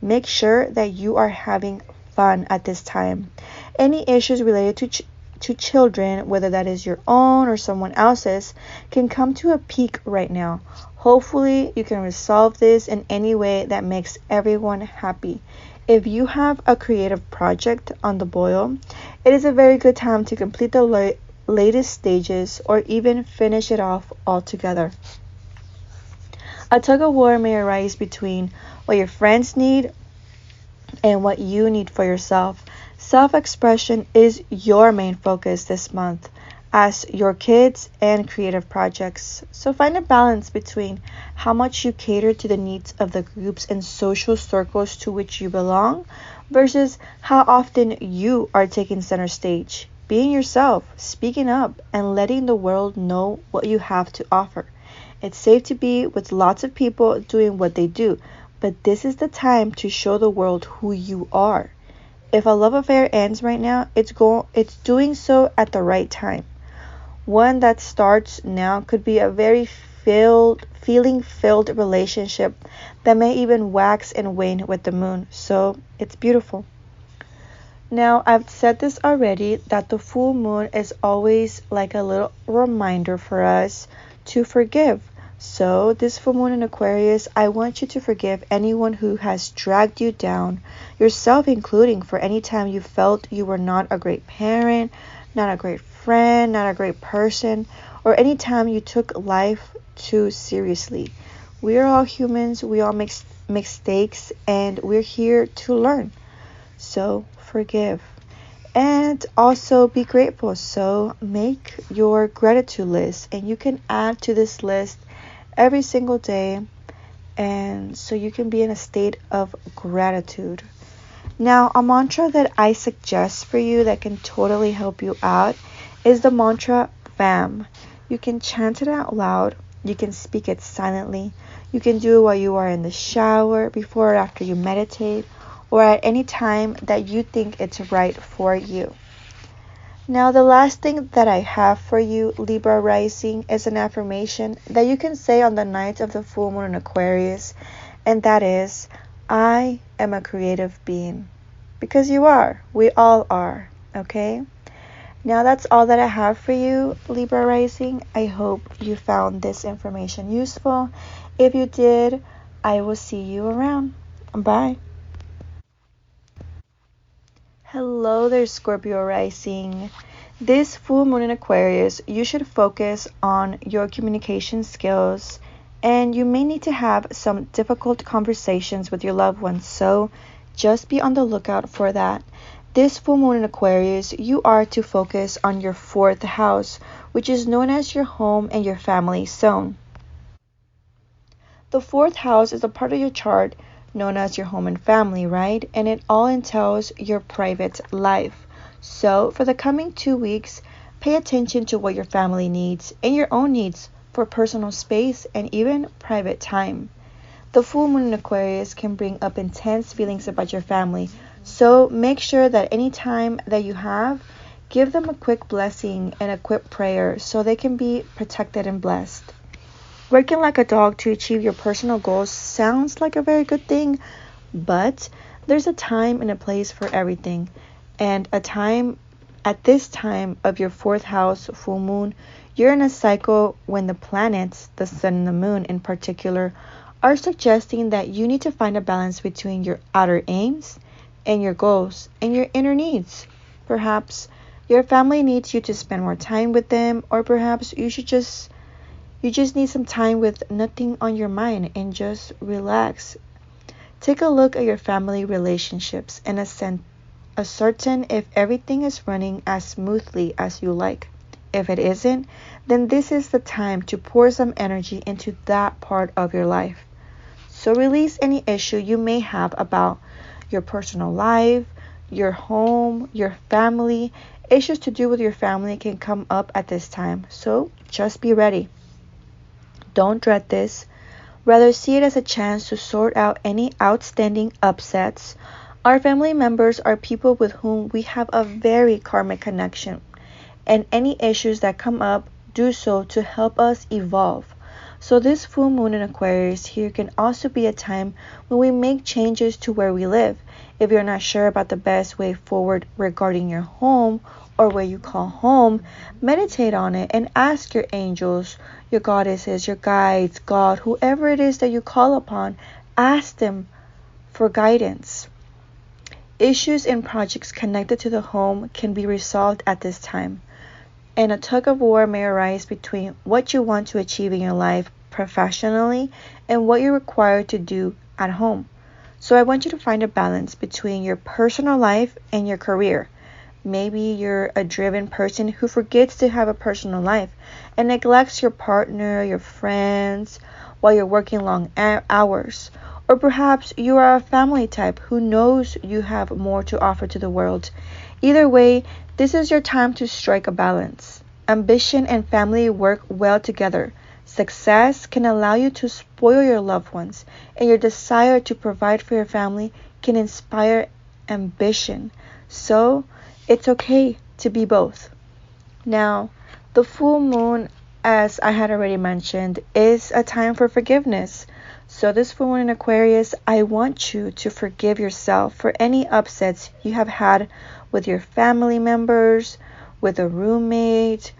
Make sure that you are having fun at this time. Any issues related to children, whether that is your own or someone else's, can come to a peak right now. Hopefully, you can resolve this in any way that makes everyone happy. If you have a creative project on the boil, it is a very good time to complete the latest stages or even finish it off altogether. A tug of war may arise between what your friends need and what you need for yourself. Self-expression is your main focus this month, as your kids and creative projects. So find a balance between how much you cater to the needs of the groups and social circles to which you belong versus how often you are taking center stage, being yourself, speaking up, and letting the world know what you have to offer. It's safe to be with lots of people doing what they do, but this is the time to show the world who you are. If a love affair ends right now, it's doing so at the right time. One that starts now could be a very feeling-filled relationship that may even wax and wane with the moon. So it's beautiful. Now, I've said this already, that the full moon is always like a little reminder for us to forgive. So this full moon in Aquarius, I want you to forgive anyone who has dragged you down, yourself including, for any time you felt you were not a great parent, not a great friend, not a great person, or any time you took life too seriously. We are all humans, we all make mistakes, and we're here to learn. So forgive. And also be grateful. So make your gratitude list, and you can add to this list every single day, and so you can be in a state of gratitude. Now, a mantra that I suggest for you that can totally help you out is the mantra FAM. You can chant it out loud, you can speak it silently, you can do it while you are in the shower, before or after you meditate, or at any time that you think it's right for you. Now, the last thing that I have for you, Libra rising, is an affirmation that you can say on the night of the full moon in Aquarius, and that is, I am a creative being. Because you are. We all are. Okay? Now, that's all that I have for you, Libra rising. I hope you found this information useful. If you did, I will see you around. Bye. Hello there, Scorpio rising. This full moon in Aquarius, you should focus on your communication skills, and you may need to have some difficult conversations with your loved ones, so just be on the lookout for that. This full moon in Aquarius, you are to focus on your fourth house, which is known as your home and your family zone. The fourth house is a part of your chart known as your home and family, right? And it all entails your private life. So for the coming 2 weeks, pay attention to what your family needs and your own needs for personal space and even private time. The full moon in Aquarius can bring up intense feelings about your family, so make sure that any time that you have, give them a quick blessing and a quick prayer so they can be protected and blessed. Working like a dog to achieve your personal goals sounds like a very good thing, but there's a time and a place for everything. And at this time of your fourth house full moon, you're in a cycle when the planets, the sun and the moon in particular, are suggesting that you need to find a balance between your outer aims and your goals and your inner needs. Perhaps your family needs you to spend more time with them, or perhaps you just need some time with nothing on your mind and just relax. Take a look at your family relationships and ascertain if everything is running as smoothly as you like. If it isn't, then this is the time to pour some energy into that part of your life. So release any issue you may have about your personal life, your home, your family. Issues to do with your family can come up at this time, so just be ready. Don't dread this. Rather, see it as a chance to sort out any outstanding upsets. Our family members are people with whom we have a very karmic connection, and any issues that come up do so to help us evolve. So this full moon in Aquarius here can also be a time when we make changes to where we live. If you're not sure about the best way forward regarding your home or where you call home, meditate on it and ask your angels, your goddesses, your guides, God, whoever it is that you call upon, ask them for guidance. Issues and projects connected to the home can be resolved at this time, and a tug of war may arise between what you want to achieve in your life professionally and what you're required to do at home. So I want you to find a balance between your personal life and your career. Maybe you're a driven person who forgets to have a personal life and neglects your partner, your friends, while you're working long hours. Or perhaps you are a family type who knows you have more to offer to the world. Either way, this is your time to strike a balance. Ambition and family work well together. Success can allow you to spoil your loved ones, and your desire to provide for your family can inspire ambition. So, it's okay to be both. Now, the full moon, as I had already mentioned, is a time for forgiveness. So this full moon in Aquarius, I want you to forgive yourself for any upsets you have had with your family members, with a roommate,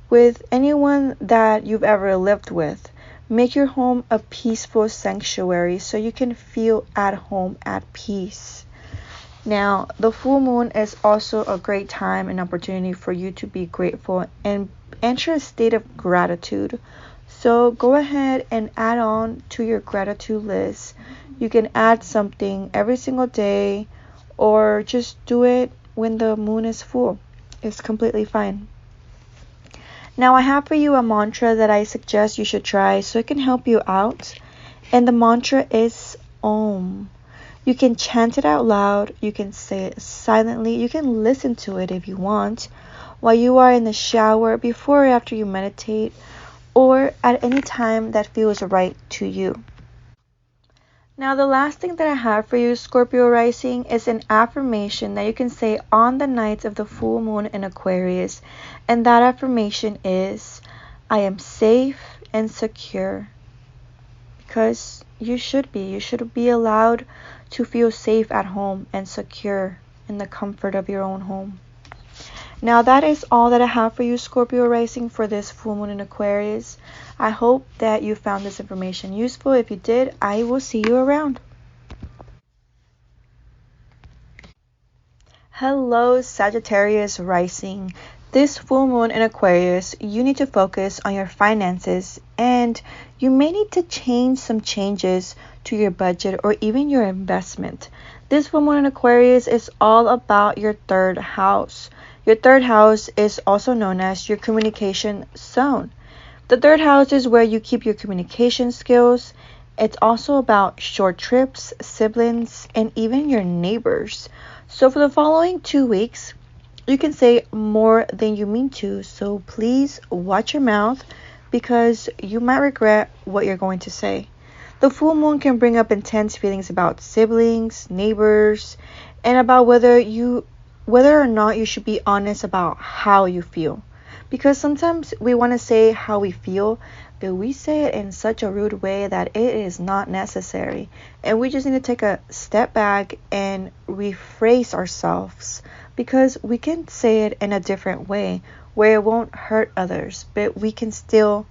with anyone that you've ever lived with. Make your home a peaceful sanctuary so you can feel at home, at peace. Now, the full moon is also a great time and opportunity for you to be grateful and enter a state of gratitude. So go ahead and add on to your gratitude list. You can add something every single day or just do it when the moon is full. It's completely fine. Now I have for you a mantra that I suggest you should try so it can help you out. And the mantra is Om. You can chant it out loud, you can say it silently, you can listen to it if you want, while you are in the shower, before or after you meditate, or at any time that feels right to you. Now the last thing that I have for you, Scorpio rising, is an affirmation that you can say on the nights of the full moon in Aquarius. And that affirmation is, I am safe and secure. Because you should be allowed to feel safe at home and secure in the comfort of your own home. Now that is all that I have for you, Scorpio rising, for this full moon in Aquarius. I hope that you found this information useful. If you did, I will see you around. Hello, Sagittarius rising. This full moon in Aquarius, you need to focus on your finances, and you may need to change some changes to your budget or even your investment. This full moon in Aquarius is all about your third house. Your third house is also known as your communication zone. The third house is where you keep your communication skills. It's also about short trips, siblings, and even your neighbors. So for the following 2 weeks, you can say more than you mean to. So please watch your mouth because you might regret what you're going to say. The full moon can bring up intense feelings about siblings, neighbors, and about whether or not you should be honest about how you feel. Because sometimes we want to say how we feel, but we say it in such a rude way that it is not necessary. And we just need to take a step back and rephrase ourselves, because we can say it in a different way where it won't hurt others, but we can still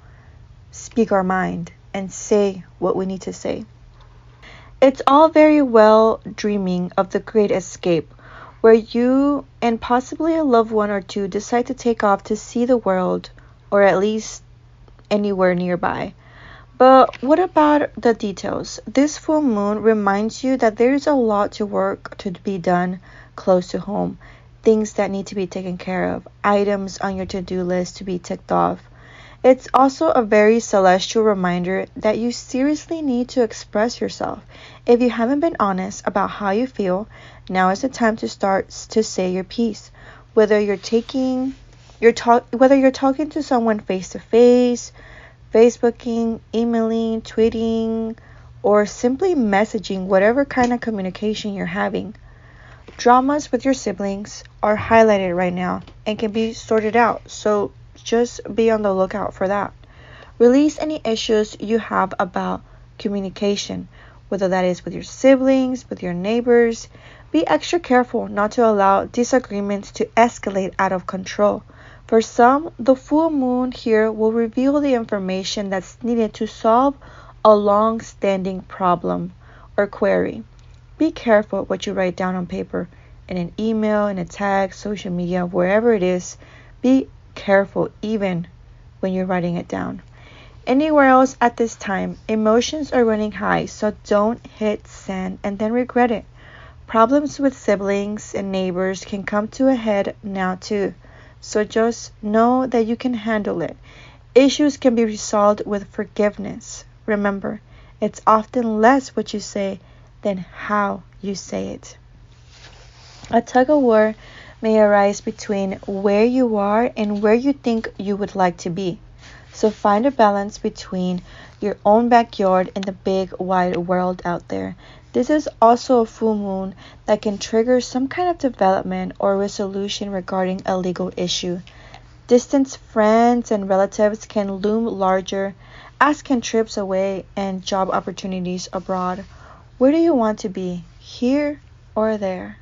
speak our mind and say what we need to say. It's all very well dreaming of the great escape, where you and possibly a loved one or two decide to take off to see the world, or at least anywhere nearby. But what about the details? This full moon reminds you that there's a lot to work to be done close to home, things that need to be taken care of, items on your to-do list to be ticked off. It's also a very celestial reminder that you seriously need to express yourself. If you haven't been honest about how you feel, now is the time to start to say your piece. Whether you're talking to someone face to face, Facebooking, emailing, tweeting, or simply messaging, whatever kind of communication you're having. Dramas with your siblings are highlighted right now and can be sorted out. So just be on the lookout for that. Release any issues you have about communication, whether that is with your siblings, with your neighbors. Be extra careful not to allow disagreements to escalate out of control. For some, the full moon here will reveal the information that's needed to solve a long-standing problem or query. Be careful what you write down on paper, in an email, in a text, social media, wherever it is. Be careful even when you're writing it down. Anywhere else at this time, emotions are running high, so don't hit send and then regret it. Problems with siblings and neighbors can come to a head now too, so just know that you can handle it. Issues can be resolved with forgiveness. Remember, it's often less what you say than how you say it. A tug of war may arise between where you are and where you think you would like to be. So find a balance between your own backyard and the big wide world out there. This is also a full moon that can trigger some kind of development or resolution regarding a legal issue. Distant friends and relatives can loom larger, as can trips away and job opportunities abroad. Where do you want to be? Here or there?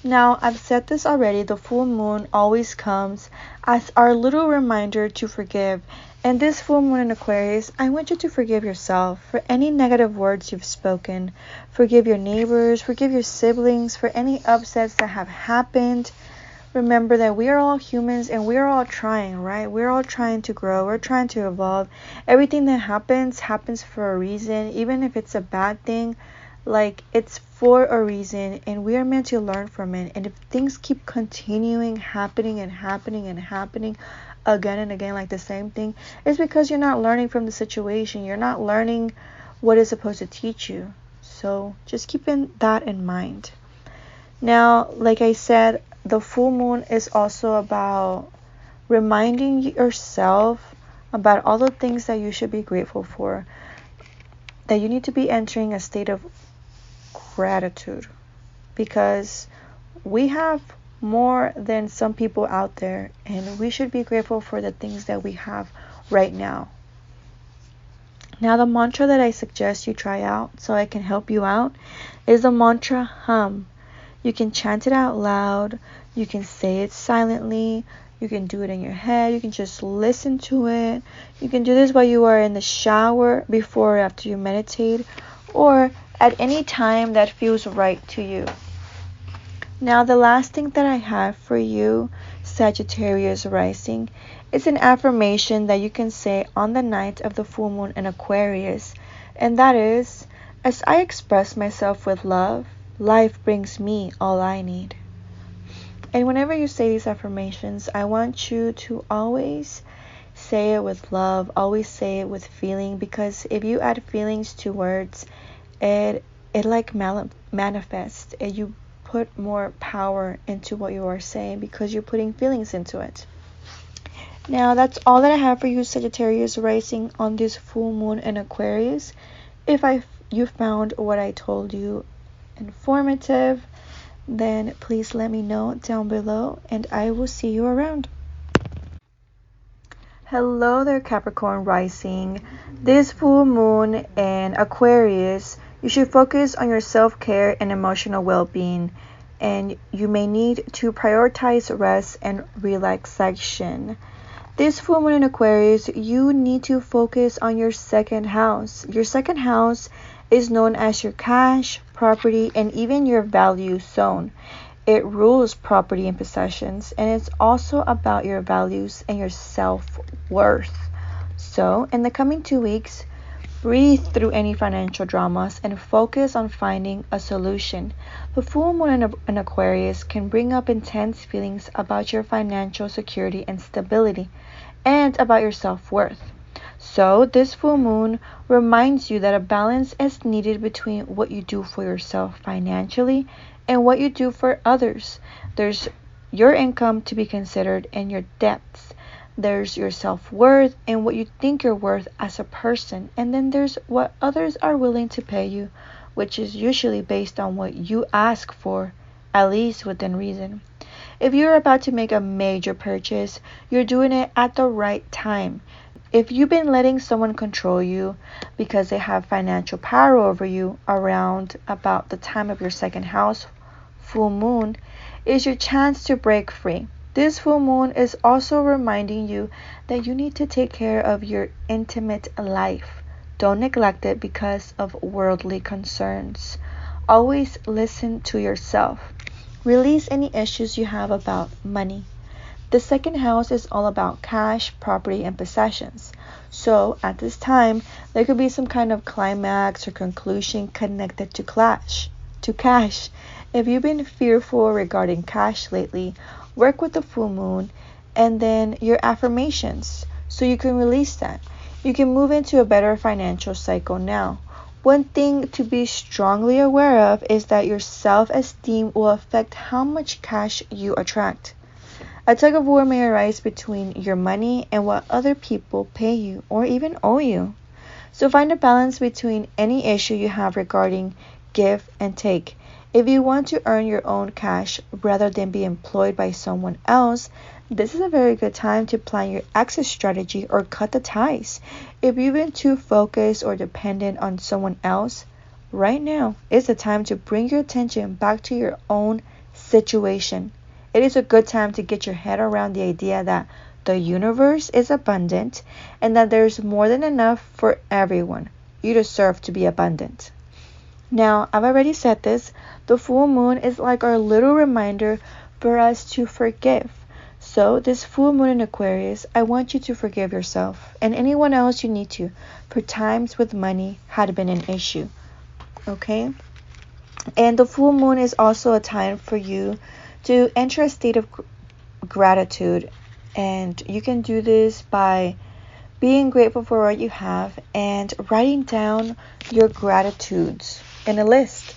Now, I've said this already, the full moon always comes as our little reminder to forgive. And this full moon in Aquarius, I want you to forgive yourself for any negative words you've spoken. Forgive your neighbors, forgive your siblings for any upsets that have happened. Remember that we are all humans and we are all trying, right? We're all trying to grow. We're trying to evolve. Everything that happens for a reason, even if it's a bad thing. Like, it's for a reason, and we are meant to learn from it. And if things keep continuing happening and happening and happening again and again, like the same thing, it's because you're not learning from the situation. You're not learning what it's supposed to teach you. So just keeping that in mind. Now, like I said, the full moon is also about reminding yourself about all the things that you should be grateful for, that you need to be entering a state of gratitude, because we have more than some people out there, and we should be grateful for the things that we have right now. Now, the mantra that I suggest you try out so I can help you out is the mantra hum. You can chant it out loud, you can say it silently, you can do it in your head, you can just listen to it. You can do this while you are in the shower, before or after you meditate, or at any time that feels right to you. Now, the last thing that I have for you, Sagittarius rising, is an affirmation that you can say on the night of the full moon in Aquarius, and that is, as I express myself with love, life brings me all I need. And whenever you say these affirmations, I want you to always say it with love, always say it with feeling, because if you add feelings to words, it like manifests, and you put more power into what you are saying because you're putting feelings into it. Now, that's all that I have for you, Sagittarius rising, on this full moon in Aquarius. If you found what I told you informative, then please let me know down below, and I will see you around. Hello there, Capricorn rising. This full moon in Aquarius, you should focus on your self-care and emotional well-being, and you may need to prioritize rest and relaxation. This full moon in Aquarius, you need to focus on your second house. Your second house is known as your cash, property, and even your value zone. It rules property and possessions, and it's also about your values and your self-worth. So, in the coming 2 weeks, breathe through any financial dramas and focus on finding a solution. The full moon in Aquarius can bring up intense feelings about your financial security and stability, and about your self-worth. So, this full moon reminds you that a balance is needed between what you do for yourself financially and what you do for others. There's your income to be considered and your debts. There's your self-worth and what you think you're worth as a person. And then there's what others are willing to pay you, which is usually based on what you ask for, at least within reason. If you're about to make a major purchase, you're doing it at the right time. If you've been letting someone control you because they have financial power over you around about the time of your second house full moon, is your chance to break free. This full moon is also reminding you that you need to take care of your intimate life. Don't neglect it because of worldly concerns. Always listen to yourself. Release any issues you have about money. The second house is all about cash, property, and possessions. So at this time, there could be some kind of climax or conclusion connected to cash. If you've been fearful regarding cash lately, work with the full moon and then your affirmations so you can release that. You can move into a better financial cycle now. One thing to be strongly aware of is that your self-esteem will affect how much cash you attract. A tug of war may arise between your money and what other people pay you or even owe you. So find a balance between any issue you have regarding give and take. If you want to earn your own cash rather than be employed by someone else, this is a very good time to plan your exit strategy or cut the ties. If you've been too focused or dependent on someone else, right now is the time to bring your attention back to your own situation. It is a good time to get your head around the idea that the universe is abundant and that there's more than enough for everyone. You deserve to be abundant. Now, I've already said this, the full moon is like our little reminder for us to forgive. So, this full moon in Aquarius, I want you to forgive yourself and anyone else you need to for times with money had been an issue. Okay? And the full moon is also a time for you to enter a state of gratitude. And you can do this by being grateful for what you have and writing down your gratitudes in a list.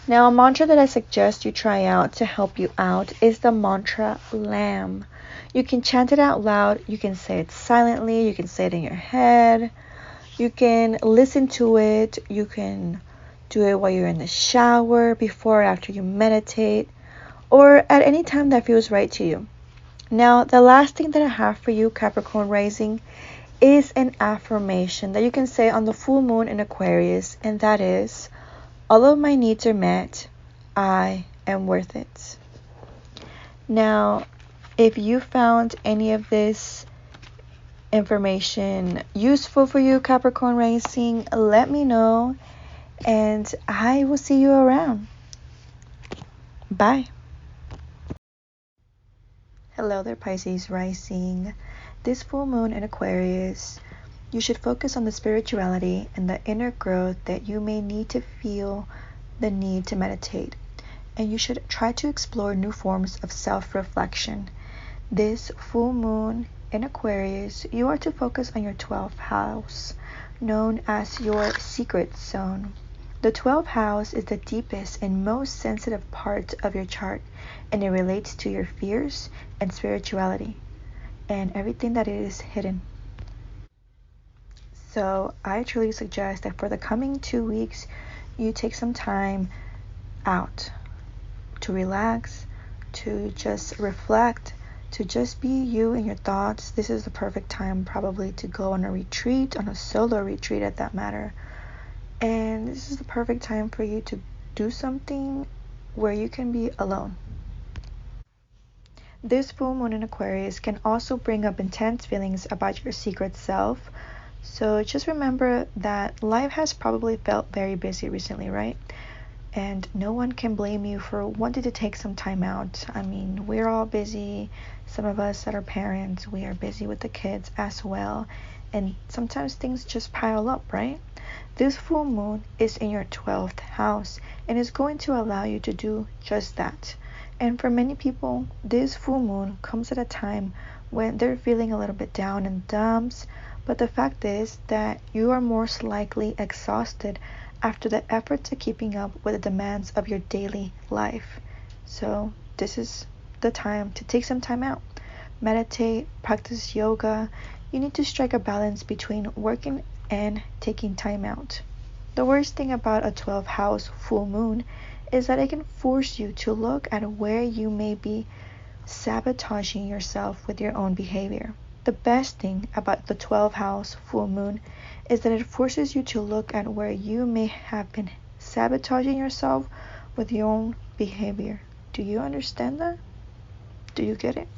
Now, a mantra that I suggest you try out to help you out is the mantra Lamb. You can chant it out loud. You can say it silently. You can say it in your head. You can listen to it. You can do it while you're in the shower, before or after you meditate, or at any time that feels right to you. Now, the last thing that I have for you, Capricorn rising, is an affirmation that you can say on the full moon in Aquarius, and that is, all of my needs are met. I am worth it. Now, if you found any of this information useful for you, Capricorn rising, let me know, and I will see you around. Bye. Hello there, Pisces rising. This full moon in Aquarius, you should focus on the spirituality and the inner growth that you may need to feel the need to meditate. And you should try to explore new forms of self-reflection. This full moon in Aquarius, you are to focus on your 12th house, known as your secret zone. The 12th house is the deepest and most sensitive part of your chart, and it relates to your fears and spirituality and everything that is hidden. So I truly suggest that for the coming 2 weeks, you take some time out to relax, to just reflect, to just be you and your thoughts. This is the perfect time probably to go on a retreat, on a solo retreat at that matter. And this is the perfect time for you to do something where you can be alone. This full moon in Aquarius can also bring up intense feelings about your secret self. So just remember that life has probably felt very busy recently, right? And no one can blame you for wanting to take some time out. I mean, we're all busy. Some of us that are parents, we are busy with the kids as well. And sometimes things just pile up, right? This full moon is in your 12th house and is going to allow you to do just that. And for many people, this full moon comes at a time when they're feeling a little bit down in the dumps. But the fact is that you are most likely exhausted after the efforts of keeping up with the demands of your daily life. So this is the time to take some time out. Meditate, practice yoga. You need to strike a balance between working and taking time out. The worst thing about a 12th house full moon is that it can force you to look at where you may be sabotaging yourself with your own behavior. The best thing about the 12th house full moon is that it forces you to look at where you may have been sabotaging yourself with your own behavior. Do you understand that? Do you get it?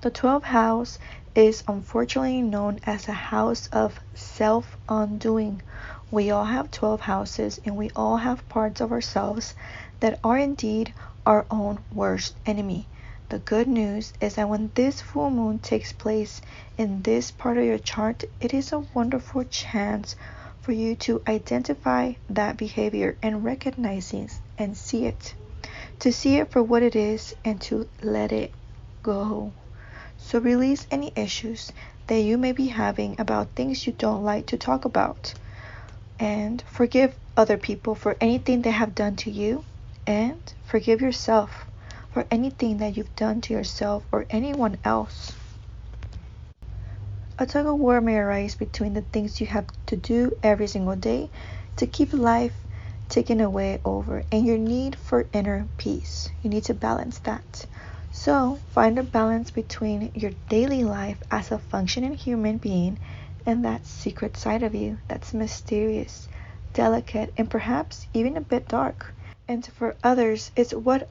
The 12th house is unfortunately known as a house of self-undoing. We all have 12 houses and we all have parts of ourselves that are indeed our own worst enemy. the good news is that when this full moon takes place in this part of your chart, it is a wonderful chance for you to identify that behavior and recognize it and see it. To see it for what it is and to let it go. So release any issues that you may be having about things you don't like to talk about. And forgive other people for anything they have done to you. And forgive yourself for anything that you've done to yourself or anyone else. A tug of war may arise between the things you have to do every single day to keep life taken away over and your need for inner peace. You need to balance that. So find a balance between your daily life as a functioning human being and that secret side of you that's mysterious, delicate, and perhaps even a bit dark. And for others, it's what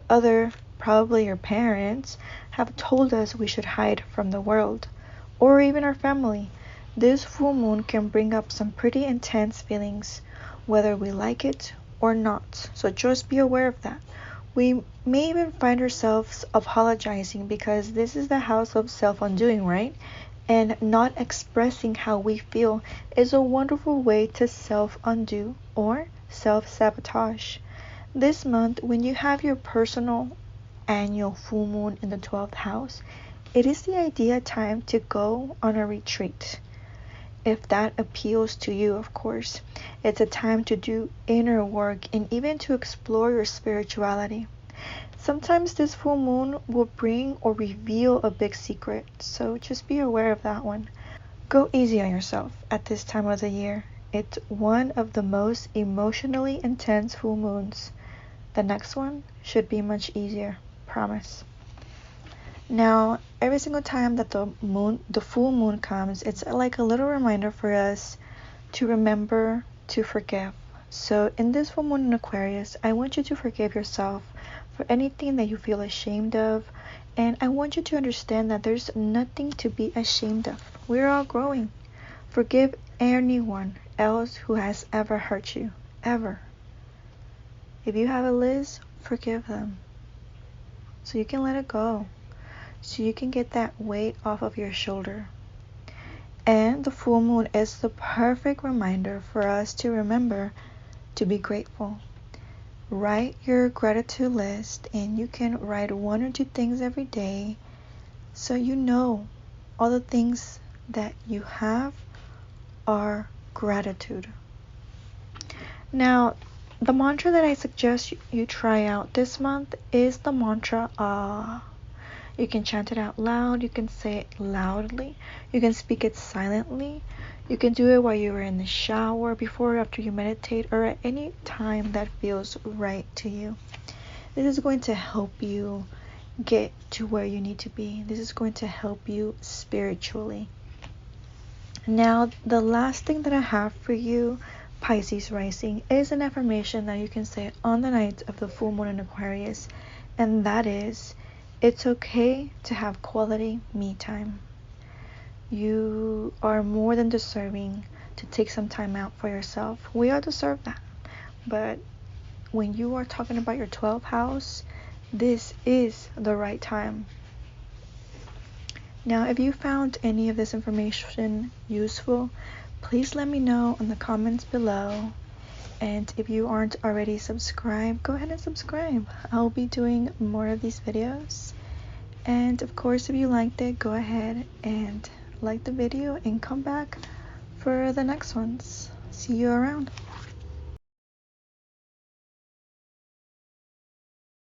probably your parents, have told us we should hide from the world, or even our family. This full moon can bring up some pretty intense feelings, whether we like it or not. So just be aware of that. We may even find ourselves apologizing because this is the house of self-undoing, right? And not expressing how we feel is a wonderful way to self-undo or self-sabotage. This month, when you have your personal annual full moon in the 12th house, it is the ideal time to go on a retreat. If that appeals to you, of course, it's a time to do inner work and even to explore your spirituality. Sometimes this full moon will bring or reveal a big secret, so just be aware of that one. Go easy on yourself at this time of the year. It's one of the most emotionally intense full moons. The next one should be much easier, promise. Now, every single time that the full moon comes, it's like a little reminder for us to remember to forgive. So in this full moon in Aquarius, I want you to forgive yourself for anything that you feel ashamed of. And I want you to understand that there's nothing to be ashamed of. We're all growing. Forgive anyone else who has ever hurt you, ever. If you have a list, forgive them. So you can let it go. So you can get that weight off of your shoulder. And the full moon is the perfect reminder for us to remember to be grateful. Write your gratitude list, and you can write 1 or 2 things every day so you know all the things that you have are gratitude. Now, the mantra that I suggest you try out this month is the mantra Ah. You can chant it out loud, you can say it loudly, you can speak it silently, you can do it while you are in the shower, before or after you meditate, or at any time that feels right to you. This is going to help you get to where you need to be. This is going to help you spiritually. Now, the last thing that I have for you, Pisces rising, is an affirmation that you can say on the night of the full moon in Aquarius, and that is, it's okay to have quality me time. You are more than deserving to take some time out for yourself. We all deserve that. But when you are talking about your 12th house, this is the right time. Now, if you found any of this information useful, please let me know in the comments below. And if you aren't already subscribed, go ahead and subscribe. I'll be doing more of these videos. And of course, if you liked it, go ahead and like the video and come back for the next ones. See you around.